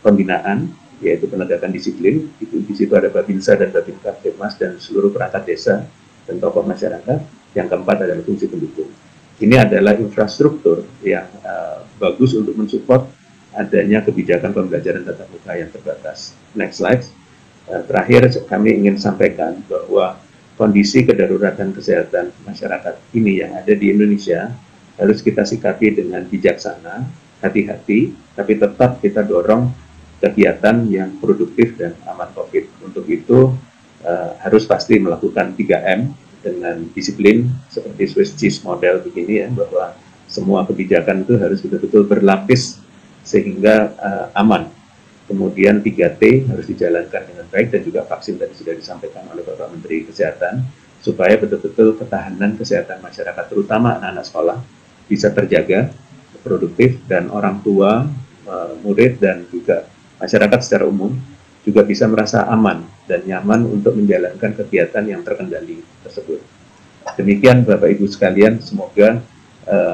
pembinaan, yaitu penegakan disiplin. Di situ ada Babinsa dan Babin Kaptipmas dan seluruh perangkat desa dan tokoh masyarakat. Yang keempat adalah fungsi pendukung. Ini adalah infrastruktur yang bagus untuk mensupport adanya kebijakan pembelajaran tatap muka yang terbatas. Next slide. Terakhir kami ingin sampaikan bahwa kondisi kedaruratan kesehatan masyarakat ini yang ada di Indonesia harus kita sikapi dengan bijaksana, hati-hati, tapi tetap kita dorong kegiatan yang produktif dan aman COVID. Untuk itu harus pasti melakukan 3M dengan disiplin seperti Swiss cheese model begini ya, bahwa semua kebijakan itu harus betul-betul berlapis sehingga aman. Kemudian 3T harus dijalankan dengan baik dan juga vaksin tadi sudah disampaikan oleh Bapak Menteri Kesehatan supaya betul-betul ketahanan kesehatan masyarakat terutama anak-anak sekolah bisa terjaga, produktif, dan orang tua, murid dan juga masyarakat secara umum juga bisa merasa aman dan nyaman untuk menjalankan kegiatan yang terkendali tersebut. Demikian Bapak Ibu sekalian, semoga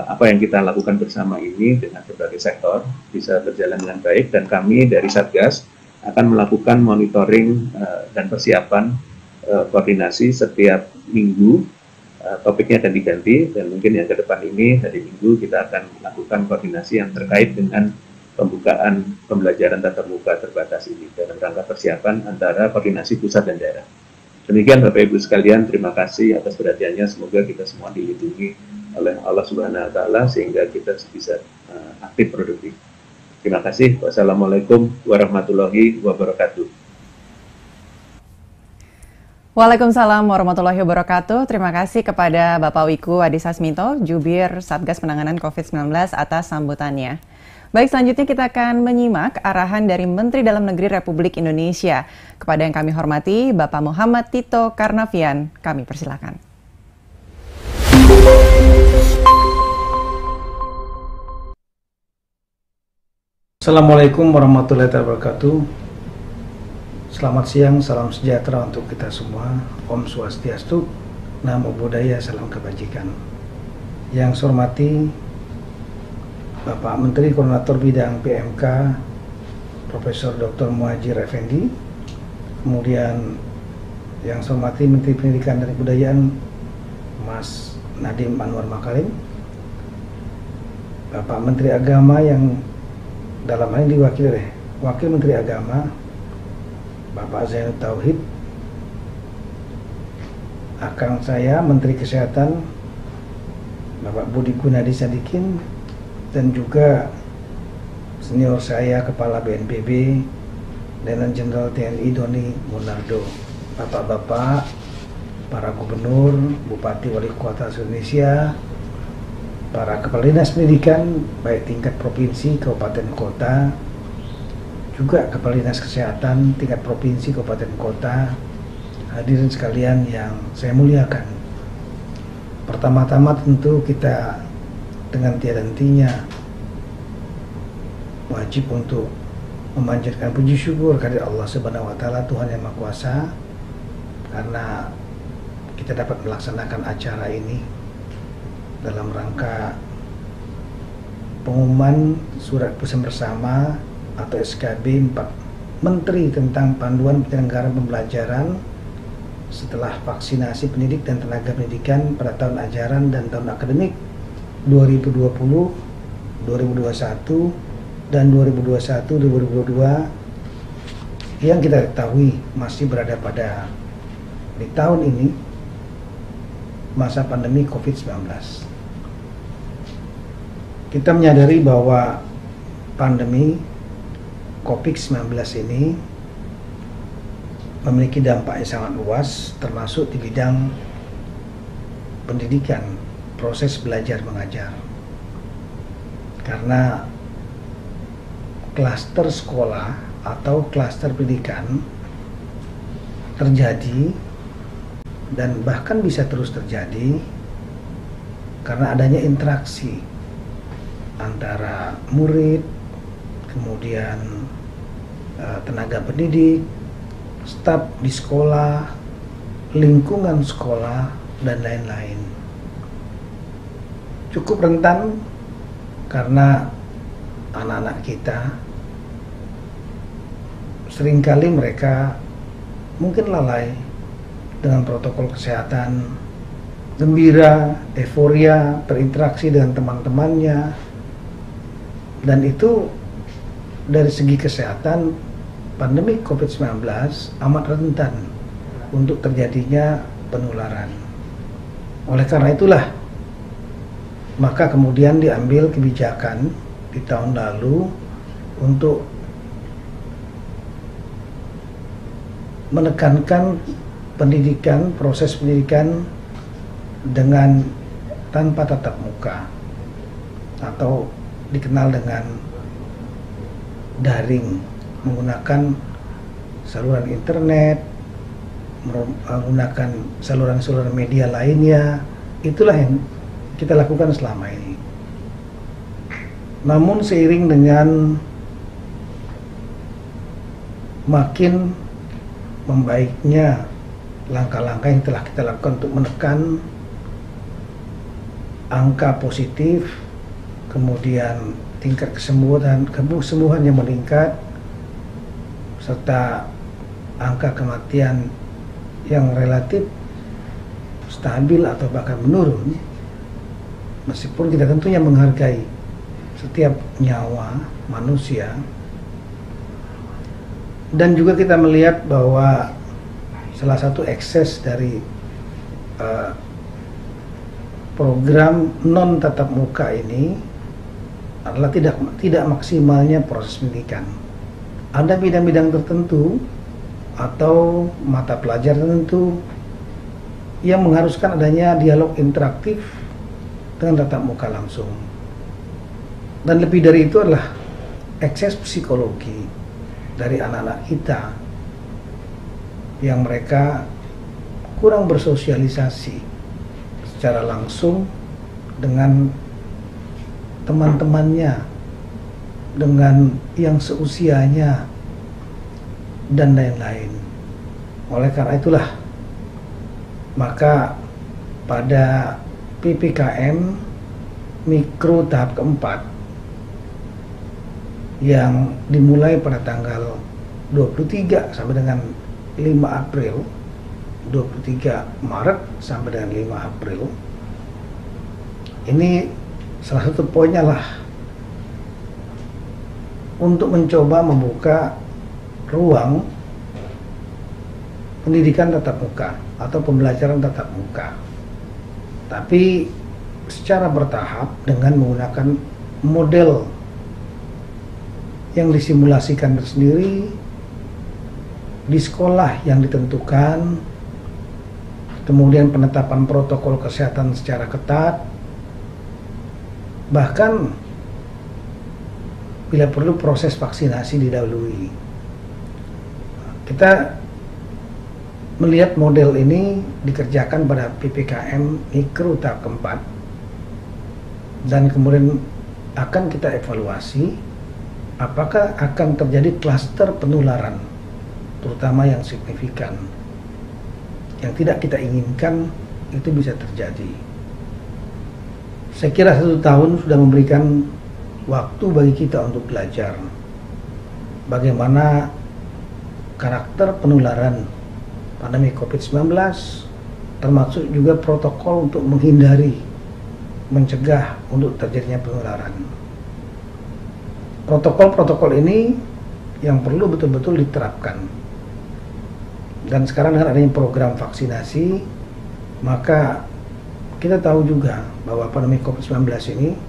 apa yang kita lakukan bersama ini dengan berbagai sektor bisa berjalan dengan baik, dan kami dari Satgas akan melakukan monitoring dan persiapan koordinasi setiap minggu. Topiknya akan diganti, dan mungkin yang ke depan ini hari Minggu kita akan melakukan koordinasi yang terkait dengan pembukaan pembelajaran tatap muka terbatas ini dalam rangka persiapan antara koordinasi pusat dan daerah. Demikian Bapak Ibu sekalian, terima kasih atas perhatiannya. Semoga kita semua dilindungi oleh Allah Subhanahu wa Ta'ala sehingga kita bisa aktif produktif. Terima kasih. Wassalamualaikum warahmatullahi wabarakatuh. Waalaikumsalam warahmatullahi wabarakatuh. Terima kasih kepada Bapak Wiku Adhisa Smito, Jubir Satgas Penanganan COVID-19 atas sambutannya. Baik, selanjutnya kita akan menyimak arahan dari Menteri Dalam Negeri Republik Indonesia. Kepada yang kami hormati, Bapak Muhammad Tito Karnavian, kami persilakan. Assalamualaikum warahmatullahi wabarakatuh. Selamat siang, salam sejahtera untuk kita semua. Om Swastiastu, Namo Buddhaya, salam kebajikan. Yang saya hormati Bapak Menteri Koordinator Bidang PMK Profesor Dr. Muhadjir Effendi, kemudian yang saya hormati Menteri Pendidikan dan Kebudayaan Mas Nadiem Anwar Makarim, Bapak Menteri Agama yang dalam hal ini diwakili oleh Wakil Menteri Agama Bapak Zainud Tauhid, akang saya Menteri Kesehatan Bapak Budi Gunadi Sadikin, dan juga senior saya Kepala BNPB Letnan Jenderal TNI Doni Monardo, Bapak-bapak, para gubernur, bupati, wali kota Indonesia, para kepala dinas pendidikan baik tingkat provinsi, kabupaten, kota, juga kepala dinas kesehatan tingkat provinsi, kabupaten, kota, hadirin sekalian yang saya muliakan. Pertama-tama tentu kita dengan tiada hentinya wajib untuk memanjatkan puji syukur kepada Allah Subhanahu wa Ta'ala, Tuhan yang Maha Kuasa, karena kita dapat melaksanakan acara ini dalam rangka pengumuman surat pesan bersama atau SKB 4 Menteri tentang panduan penyelenggaraan pembelajaran setelah vaksinasi pendidik dan tenaga pendidikan pada tahun ajaran dan tahun akademik 2020, 2021, dan 2021-2022 yang kita ketahui masih berada pada di tahun ini masa pandemi COVID-19. Kita menyadari bahwa pandemi COVID-19 ini memiliki dampak yang sangat luas, termasuk di bidang pendidikan, proses belajar mengajar. Karena klaster sekolah atau klaster pendidikan terjadi dan bahkan bisa terus terjadi karena adanya interaksi antara murid, kemudian tenaga pendidik, staf di sekolah, lingkungan sekolah, dan lain-lain. Cukup rentan karena anak-anak kita seringkali mereka mungkin lalai dengan protokol kesehatan, gembira, euforia, berinteraksi dengan teman-temannya, dan itu dari segi kesehatan pandemi COVID-19 amat rentan untuk terjadinya penularan. Oleh karena itulah maka kemudian diambil kebijakan di tahun lalu untuk menekankan pendidikan, proses pendidikan dengan tanpa tatap muka atau dikenal dengan daring, menggunakan saluran internet, menggunakan saluran-saluran media lainnya. Itulah yang kita lakukan selama ini. Namun seiring dengan makin membaiknya langkah-langkah yang telah kita lakukan untuk menekan angka positif, kemudian tingkat kesembuhan yang meningkat, serta angka kematian yang relatif stabil atau bahkan menurun, meskipun kita tentunya menghargai setiap nyawa manusia, dan juga kita melihat bahwa salah satu ekses dari program non tatap muka ini adalah tidak maksimalnya proses pendidikan. Ada bidang-bidang tertentu atau mata pelajaran tertentu yang mengharuskan adanya dialog interaktif dengan tatap muka langsung. Dan lebih dari itu adalah ekses psikologi dari anak-anak kita yang mereka kurang bersosialisasi secara langsung dengan teman-temannya, dengan yang seusianya, dan lain-lain. Oleh karena itulah maka pada PPKM Mikro tahap keempat yang dimulai pada tanggal 23 sampai dengan 5 April, 23 Maret sampai dengan 5 April, ini salah satu poinnya lah untuk mencoba membuka ruang pendidikan tatap muka atau pembelajaran tatap muka, tapi secara bertahap dengan menggunakan model yang disimulasikan tersendiri di sekolah yang ditentukan, kemudian penetapan protokol kesehatan secara ketat, bahkan bila perlu proses vaksinasi didahului. Kita melihat model ini dikerjakan pada PPKM Mikro tahap keempat, dan kemudian akan kita evaluasi apakah akan terjadi klaster penularan, terutama yang signifikan, yang tidak kita inginkan itu bisa terjadi. Saya kira 1 tahun sudah memberikan waktu bagi kita untuk belajar bagaimana karakter penularan pandemi COVID-19, termasuk juga protokol untuk menghindari, mencegah untuk terjadinya penularan. Protokol-protokol ini yang perlu betul-betul diterapkan. Dan sekarang dengan adanya program vaksinasi, maka kita tahu juga bahwa pandemi COVID-19 ini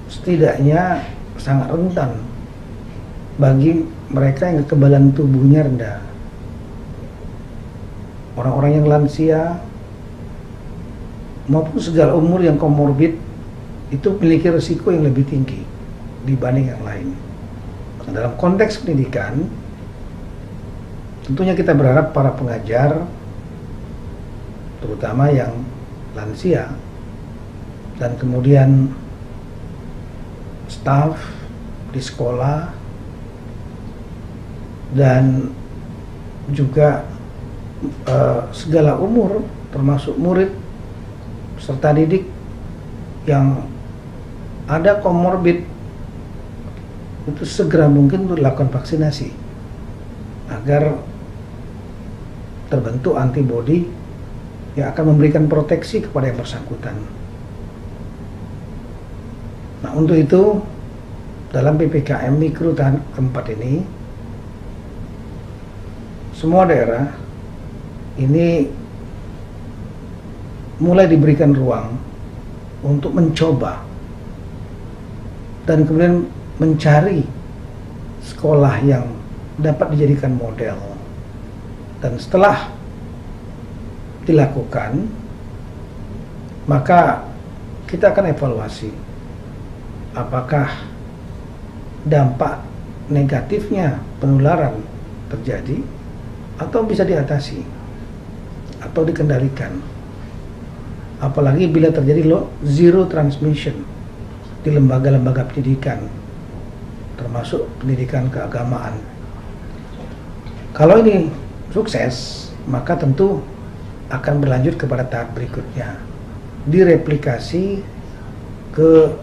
setidaknya sangat rentan bagi mereka yang kekebalan tubuhnya rendah. Orang-orang yang lansia, maupun segala umur yang komorbid itu memiliki risiko yang lebih tinggi dibanding yang lain. Nah, dalam konteks pendidikan, tentunya kita berharap para pengajar, terutama yang lansia, dan kemudian staf di sekolah, dan juga segala umur, termasuk murid, peserta didik yang ada komorbid, itu segera mungkin untuk dilakukan vaksinasi agar terbentuk antibodi yang akan memberikan proteksi kepada yang bersangkutan. Nah, untuk itu dalam PPKM Mikro tahap keempat ini, semua daerah ini mulai diberikan ruang untuk mencoba dan kemudian mencari sekolah yang dapat dijadikan model. Dan setelah dilakukan, maka kita akan evaluasi apakah dampak negatifnya penularan terjadi atau bisa diatasi atau dikendalikan. Apalagi bila terjadi zero transmission di lembaga-lembaga pendidikan, termasuk pendidikan keagamaan. Kalau ini sukses, maka tentu akan berlanjut kepada tahap berikutnya, direplikasi ke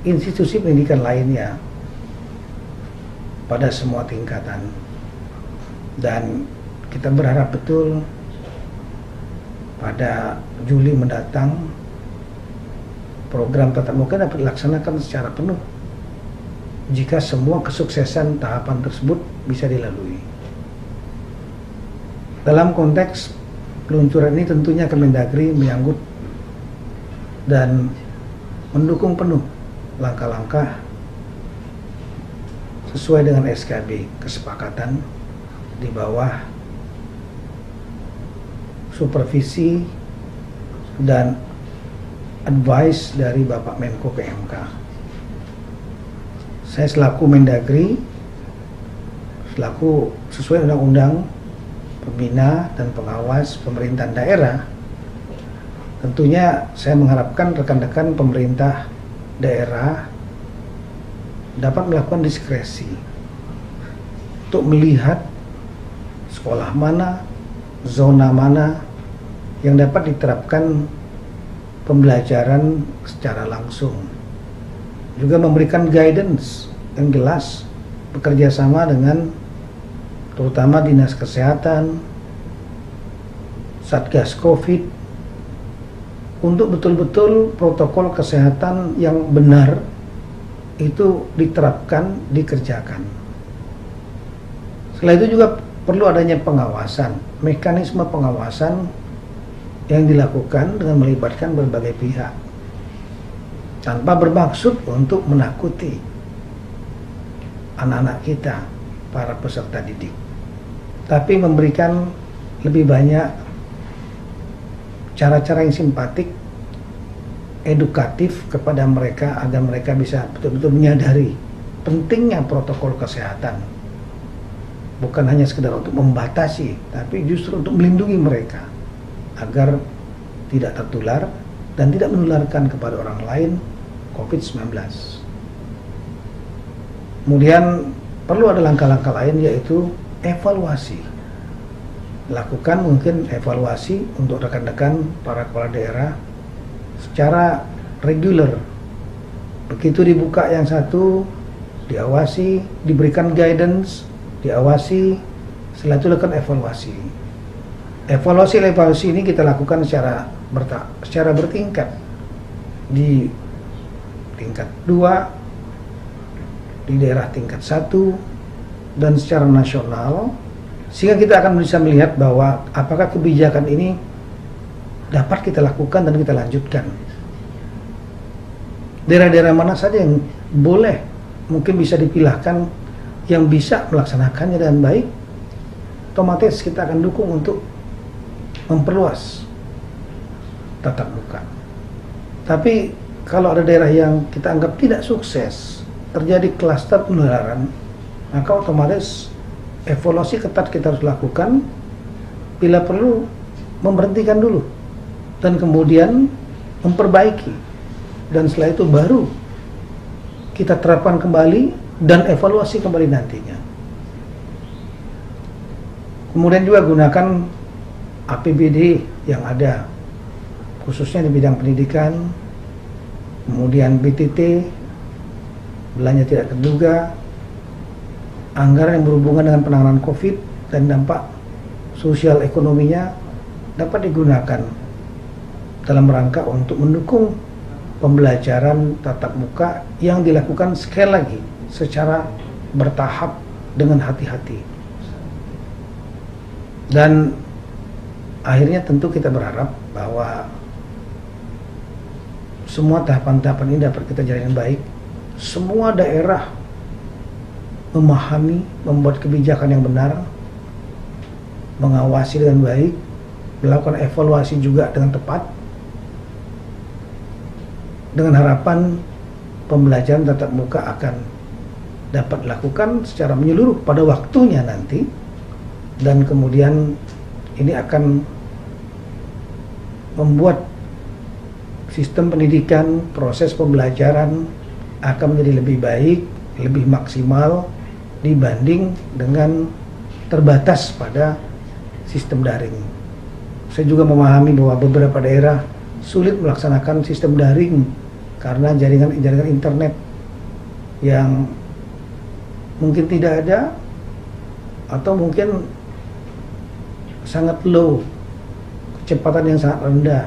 institusi pendidikan lainnya pada semua tingkatan. Dan kita berharap betul pada Juli mendatang program tatap muka dapat dilaksanakan secara penuh jika semua kesuksesan tahapan tersebut bisa dilalui. Dalam konteks peluncuran ini tentunya Kemendagri menyambut dan mendukung penuh langkah-langkah sesuai dengan SKB kesepakatan di bawah supervisi dan advice dari Bapak Menko PMK. Saya selaku Mendagri, selaku sesuai undang-undang pembina dan pengawas pemerintahan daerah, tentunya saya mengharapkan rekan-rekan pemerintah daerah dapat melakukan diskresi untuk melihat sekolah mana, zona mana yang dapat diterapkan pembelajaran secara langsung. Juga memberikan guidance yang jelas, bekerja sama dengan terutama Dinas Kesehatan, Satgas Covid, untuk betul-betul protokol kesehatan yang benar itu diterapkan, dikerjakan. Setelah itu juga perlu adanya pengawasan, mekanisme pengawasan yang dilakukan dengan melibatkan berbagai pihak, tanpa bermaksud untuk menakuti anak-anak kita, para peserta didik, tapi memberikan lebih banyak cara-cara yang simpatik, edukatif kepada mereka agar mereka bisa betul-betul menyadari pentingnya protokol kesehatan. Bukan hanya sekedar untuk membatasi, tapi justru untuk melindungi mereka agar tidak tertular dan tidak menularkan kepada orang lain COVID-19. Kemudian perlu ada langkah-langkah lain, yaitu evaluasi. Lakukan mungkin evaluasi untuk rekan-rekan para kepala daerah secara reguler. Begitu dibuka yang satu, diawasi, diberikan guidance, diawasi, setelah itu lakukan evaluasi. Evaluasi ini kita lakukan secara bertingkat, di tingkat 2, di daerah tingkat 1, dan secara nasional, sehingga kita akan bisa melihat bahwa apakah kebijakan ini dapat kita lakukan dan kita lanjutkan. Daerah-daerah mana saja yang boleh, mungkin bisa dipilahkan yang bisa melaksanakannya dengan baik, otomatis kita akan dukung untuk memperluas tatap muka. Tapi kalau ada daerah yang kita anggap tidak sukses, terjadi klaster penularan, maka otomatis evaluasi ketat kita harus lakukan, bila perlu memberhentikan dulu, dan kemudian memperbaiki, dan setelah itu baru kita terapkan kembali dan evaluasi kembali nantinya. Kemudian juga gunakan APBD yang ada, khususnya di bidang pendidikan, kemudian BTT, belanja tidak terduga, anggaran yang berhubungan dengan penanganan COVID dan dampak sosial ekonominya dapat digunakan dalam rangka untuk mendukung pembelajaran tatap muka yang dilakukan sekali lagi secara bertahap dengan hati-hati. Dan akhirnya tentu kita berharap bahwa semua tahapan-tahapan ini dapat kita jalani baik. Semua daerah memahami, membuat kebijakan yang benar, mengawasi dengan baik, melakukan evaluasi juga dengan tepat, dengan harapan pembelajaran tatap muka akan dapat dilakukan secara menyeluruh pada waktunya nanti, dan kemudian ini akan membuat sistem pendidikan, proses pembelajaran akan menjadi lebih baik, lebih maksimal dibanding dengan terbatas pada sistem daring. Saya juga memahami bahwa beberapa daerah sulit melaksanakan sistem daring karena jaringan internet yang mungkin tidak ada atau mungkin sangat low, kecepatan yang sangat rendah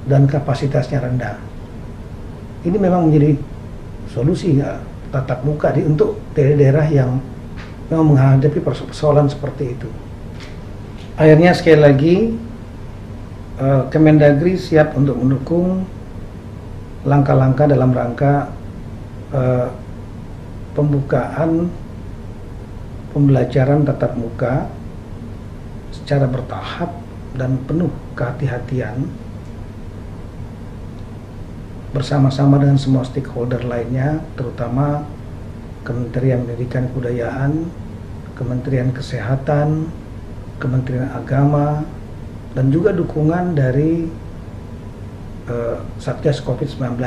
dan kapasitasnya rendah. Ini memang menjadi solusi tatap muka untuk daerah-daerah yang memang menghadapi persoalan seperti itu. Akhirnya sekali lagi Kemendagri siap untuk mendukung langkah-langkah dalam rangka pembukaan pembelajaran tatap muka secara bertahap dan penuh kehati-hatian bersama-sama dengan semua stakeholder lainnya, terutama Kementerian Pendidikan dan Kebudayaan, Kementerian Kesehatan, Kementerian Agama, dan juga dukungan dari Satgas COVID-19.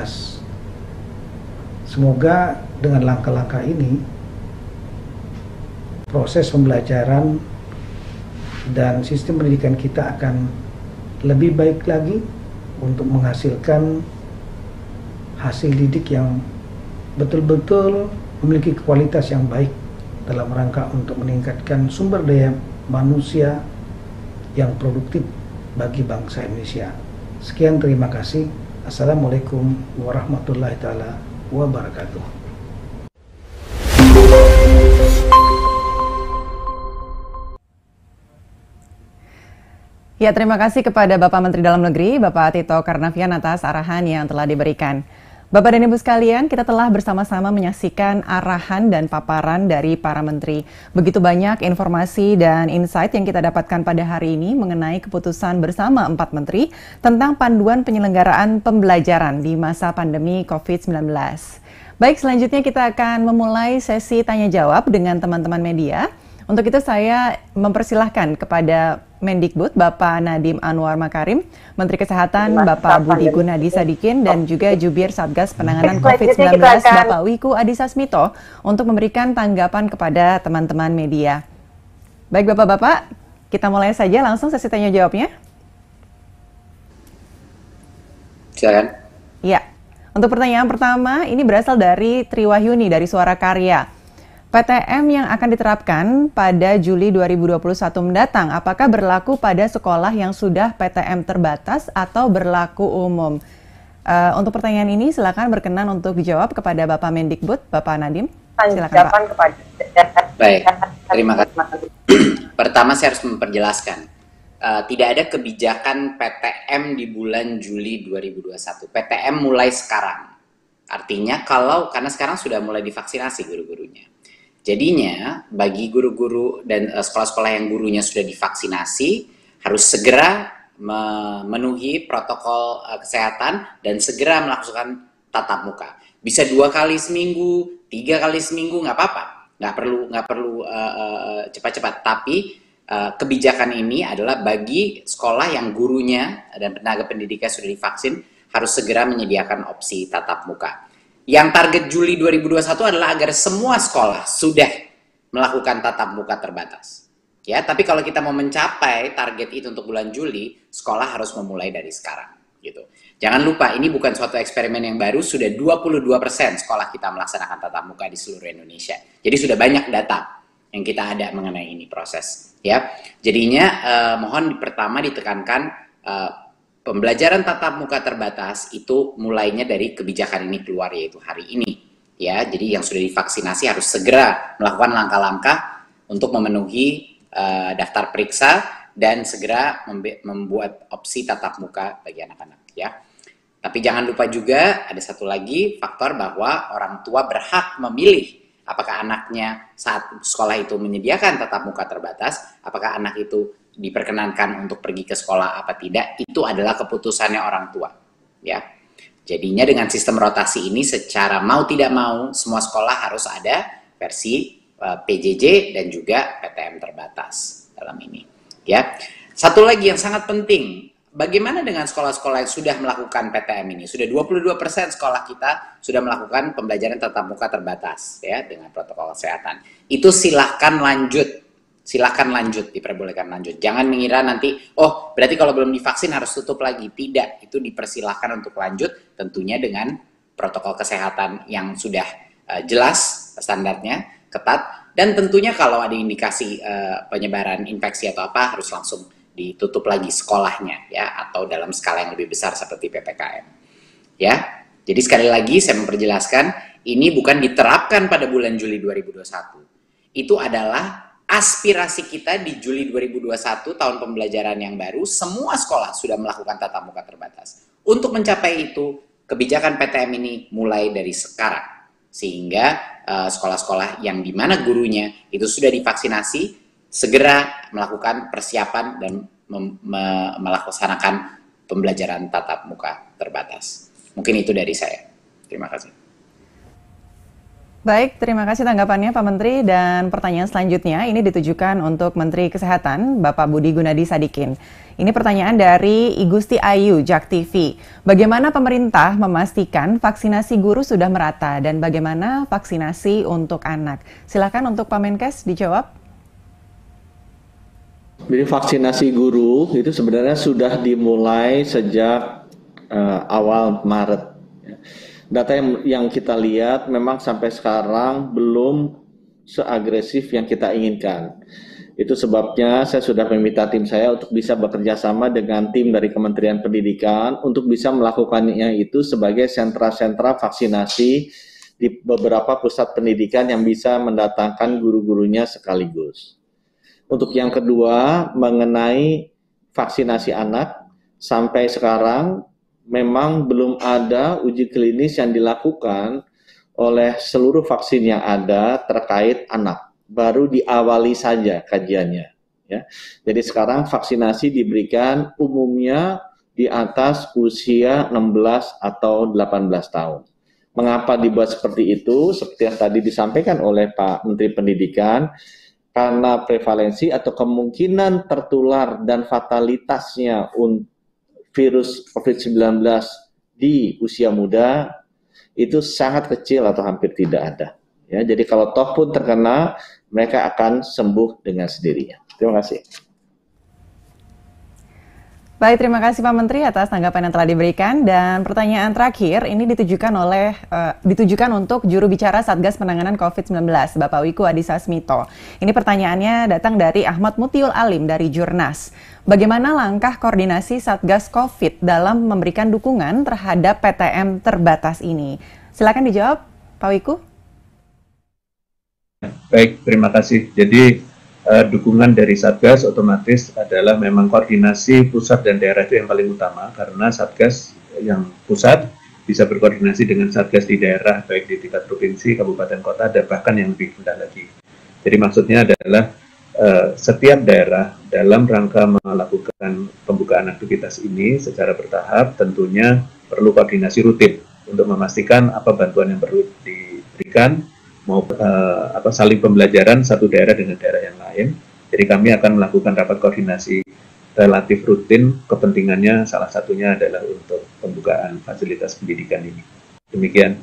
Semoga dengan langkah-langkah ini proses pembelajaran dan sistem pendidikan kita akan lebih baik lagi untuk menghasilkan hasil didik yang betul-betul memiliki kualitas yang baik dalam rangka untuk meningkatkan sumber daya manusia yang produktif bagi bangsa Indonesia. Sekian, terima kasih. Assalamualaikum warahmatullahi taala wabarakatuh. Ya, terima kasih kepada Bapak Menteri Dalam Negeri, Bapak Tito Karnavian atas arahan yang telah diberikan. Bapak dan Ibu sekalian, kita telah bersama-sama menyaksikan arahan dan paparan dari para menteri. Begitu banyak informasi dan insight yang kita dapatkan pada hari ini mengenai keputusan bersama 4 menteri tentang panduan penyelenggaraan pembelajaran di masa pandemi COVID-19. Baik, selanjutnya kita akan memulai sesi tanya-jawab dengan teman-teman media. Untuk itu saya mempersilahkan kepada Mendikbud Bapak Nadiem Anwar Makarim, Menteri Kesehatan Bapak Budi Gunadi Sadikin, dan juga Jubir Satgas Penanganan COVID-19 Bapak Wiku Adhisa Smito untuk memberikan tanggapan kepada teman-teman media. Baik Bapak-Bapak, kita mulai saja langsung sesi tanya jawabnya. Silakan. Ya, untuk pertanyaan pertama ini berasal dari Triwahyuni dari Suara Karya. PTM yang akan diterapkan pada Juli 2021 mendatang, apakah berlaku pada sekolah yang sudah PTM terbatas atau berlaku umum? Untuk pertanyaan ini silakan berkenan untuk dijawab kepada Bapak Mendikbud, Bapak Nadiem. Silakan Pak. Baik, terima kasih. Pertama saya harus memperjelaskan, tidak ada kebijakan PTM di bulan Juli 2021. PTM mulai sekarang. Artinya karena sekarang sudah mulai divaksinasi guru-gurunya. Jadinya bagi guru-guru dan sekolah-sekolah yang gurunya sudah divaksinasi harus segera memenuhi protokol kesehatan dan segera melakukan tatap muka. Bisa 2 kali seminggu, 3 kali seminggu, nggak apa-apa, nggak perlu cepat-cepat. Tapi kebijakan ini adalah bagi sekolah yang gurunya dan tenaga pendidikan sudah divaksin harus segera menyediakan opsi tatap muka. Yang target Juli 2021 adalah agar semua sekolah sudah melakukan tatap muka terbatas. Ya, tapi kalau kita mau mencapai target itu untuk bulan Juli, sekolah harus memulai dari sekarang, gitu. Jangan lupa, ini bukan suatu eksperimen yang baru, sudah 22% sekolah kita melaksanakan tatap muka di seluruh Indonesia. Jadi sudah banyak data yang kita ada mengenai ini proses, ya. Jadinya mohon pertama ditekankan pembelajaran tatap muka terbatas itu mulainya dari kebijakan ini keluar, yaitu hari ini, ya. Jadi yang sudah divaksinasi harus segera melakukan langkah-langkah untuk memenuhi daftar periksa dan segera membuat opsi tatap muka bagi anak-anak, ya. Tapi jangan lupa juga ada satu lagi faktor bahwa orang tua berhak memilih apakah anaknya saat sekolah itu menyediakan tatap muka terbatas, apakah anak itu diperkenankan untuk pergi ke sekolah apa tidak, itu adalah keputusannya orang tua, ya. Jadinya dengan sistem rotasi ini secara mau tidak mau semua sekolah harus ada versi PJJ dan juga PTM terbatas dalam ini, ya. Satu lagi yang sangat penting, bagaimana dengan sekolah-sekolah yang sudah melakukan PTM ini? Sudah 22% sekolah kita sudah melakukan pembelajaran tatap muka terbatas, ya, dengan protokol kesehatan. Itu silahkan lanjut, diperbolehkan lanjut. Jangan mengira nanti, oh berarti kalau belum divaksin harus tutup lagi. Tidak, itu dipersilahkan untuk lanjut, tentunya dengan protokol kesehatan yang sudah jelas standarnya, ketat, dan tentunya kalau ada indikasi penyebaran infeksi atau apa harus langsung ditutup lagi sekolahnya, ya, atau dalam skala yang lebih besar seperti PPKM, ya. Jadi sekali lagi saya memperjelaskan, ini bukan diterapkan pada bulan Juli 2021. Itu adalah aspirasi kita di Juli 2021, tahun pembelajaran yang baru, semua sekolah sudah melakukan tatap muka terbatas. Untuk mencapai itu, kebijakan PTM ini mulai dari sekarang, sehingga sekolah-sekolah yang di mana gurunya itu sudah divaksinasi segera melakukan persiapan dan melaksanakan pembelajaran tatap muka terbatas. Mungkin itu dari saya. Terima kasih. Baik, terima kasih tanggapannya Pak Menteri, dan pertanyaan selanjutnya ini ditujukan untuk Menteri Kesehatan Bapak Budi Gunadi Sadikin. Ini pertanyaan dari Igusti Ayu, Jak TV. Bagaimana pemerintah memastikan vaksinasi guru sudah merata dan bagaimana vaksinasi untuk anak? Silakan untuk Pak Menkes dijawab. Jadi vaksinasi guru itu sebenarnya sudah dimulai sejak awal Maret. Data yang kita lihat memang sampai sekarang belum seagresif yang kita inginkan. Itu sebabnya saya sudah meminta tim saya untuk bisa bekerja sama dengan tim dari Kementerian Pendidikan untuk bisa melakukannya itu sebagai sentra-sentra vaksinasi di beberapa pusat pendidikan yang bisa mendatangkan guru-gurunya sekaligus. Untuk yang kedua, mengenai vaksinasi anak, sampai sekarang memang belum ada uji klinis yang dilakukan oleh seluruh vaksin yang ada terkait anak. Baru diawali saja kajiannya, ya. Jadi sekarang vaksinasi diberikan umumnya di atas usia 16 atau 18 tahun. Mengapa dibuat seperti itu? Seperti yang tadi disampaikan oleh Pak Menteri Pendidikan, karena prevalensi atau kemungkinan tertular dan fatalitasnya virus COVID-19 di usia muda itu sangat kecil atau hampir tidak ada. Ya, jadi kalau toh pun terkena, mereka akan sembuh dengan sendirinya. Terima kasih. Baik, terima kasih Pak Menteri atas tanggapan yang telah diberikan. Dan pertanyaan terakhir ini ditujukan untuk juru bicara Satgas Penanganan COVID-19, Bapak Wiku Adhisa Smito. Ini pertanyaannya datang dari Ahmad Mutiul Alim dari Jurnas. Bagaimana langkah koordinasi Satgas COVID dalam memberikan dukungan terhadap PTM terbatas ini? Silakan dijawab, Pak Wiku. Baik, terima kasih. Jadi dukungan dari Satgas otomatis adalah memang koordinasi pusat dan daerah itu yang paling utama, karena Satgas yang pusat bisa berkoordinasi dengan Satgas di daerah, baik di tingkat provinsi, kabupaten, kota, dan bahkan yang lebih rendah lagi. Jadi maksudnya adalah setiap daerah dalam rangka melakukan pembukaan aktivitas ini secara bertahap tentunya perlu koordinasi rutin untuk memastikan apa bantuan yang perlu diberikan maupun saling pembelajaran satu daerah dengan daerah yang lain. Jadi kami akan melakukan rapat koordinasi relatif rutin, kepentingannya salah satunya adalah untuk pembukaan fasilitas pendidikan ini. Demikian.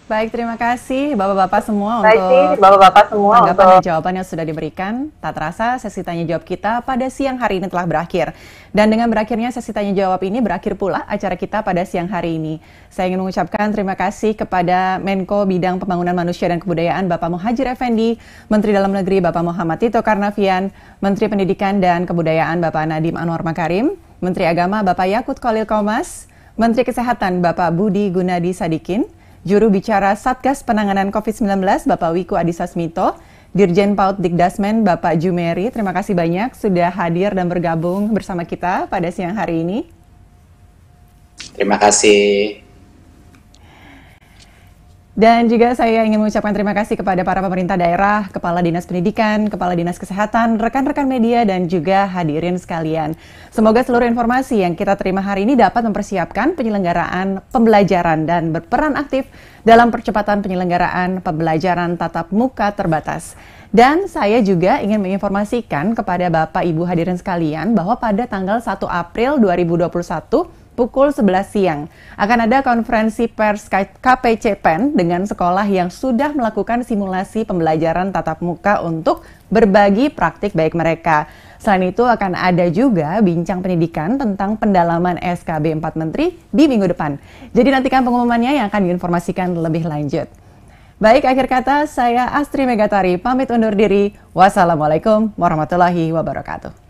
Baik, terima kasih Bapak-Bapak semua untuk tanggapan dan jawaban yang sudah diberikan. Tak terasa sesi tanya jawab kita pada siang hari ini telah berakhir. Dan dengan berakhirnya sesi tanya jawab ini berakhir pula acara kita pada siang hari ini. Saya ingin mengucapkan terima kasih kepada Menko Bidang Pembangunan Manusia dan Kebudayaan Bapak Muhadjir Effendi, Menteri Dalam Negeri Bapak Muhammad Tito Karnavian, Menteri Pendidikan dan Kebudayaan Bapak Nadiem Anwar Makarim, Menteri Agama Bapak Yakut Khalil Qomas, Menteri Kesehatan Bapak Budi Gunadi Sadikin, Juru bicara Satgas Penanganan COVID-19 Bapak Wiku Adhisa Smito, Dirjen PAUD Dikdasmen Bapak Jumeri. Terima kasih banyak sudah hadir dan bergabung bersama kita pada siang hari ini. Terima kasih. Dan juga saya ingin mengucapkan terima kasih kepada para pemerintah daerah, Kepala Dinas Pendidikan, Kepala Dinas Kesehatan, rekan-rekan media, dan juga hadirin sekalian. Semoga seluruh informasi yang kita terima hari ini dapat mempersiapkan penyelenggaraan pembelajaran dan berperan aktif dalam percepatan penyelenggaraan pembelajaran tatap muka terbatas. Dan saya juga ingin menginformasikan kepada Bapak Ibu hadirin sekalian bahwa pada tanggal 1 April 2021, pukul 11 siang, akan ada konferensi pers KPCPEN dengan sekolah yang sudah melakukan simulasi pembelajaran tatap muka untuk berbagi praktik baik mereka. Selain itu akan ada juga bincang pendidikan tentang pendalaman SKB 4 Menteri di minggu depan. Jadi nantikan pengumumannya yang akan diinformasikan lebih lanjut. Baik, akhir kata saya Astri Megatari pamit undur diri. Wassalamualaikum warahmatullahi wabarakatuh.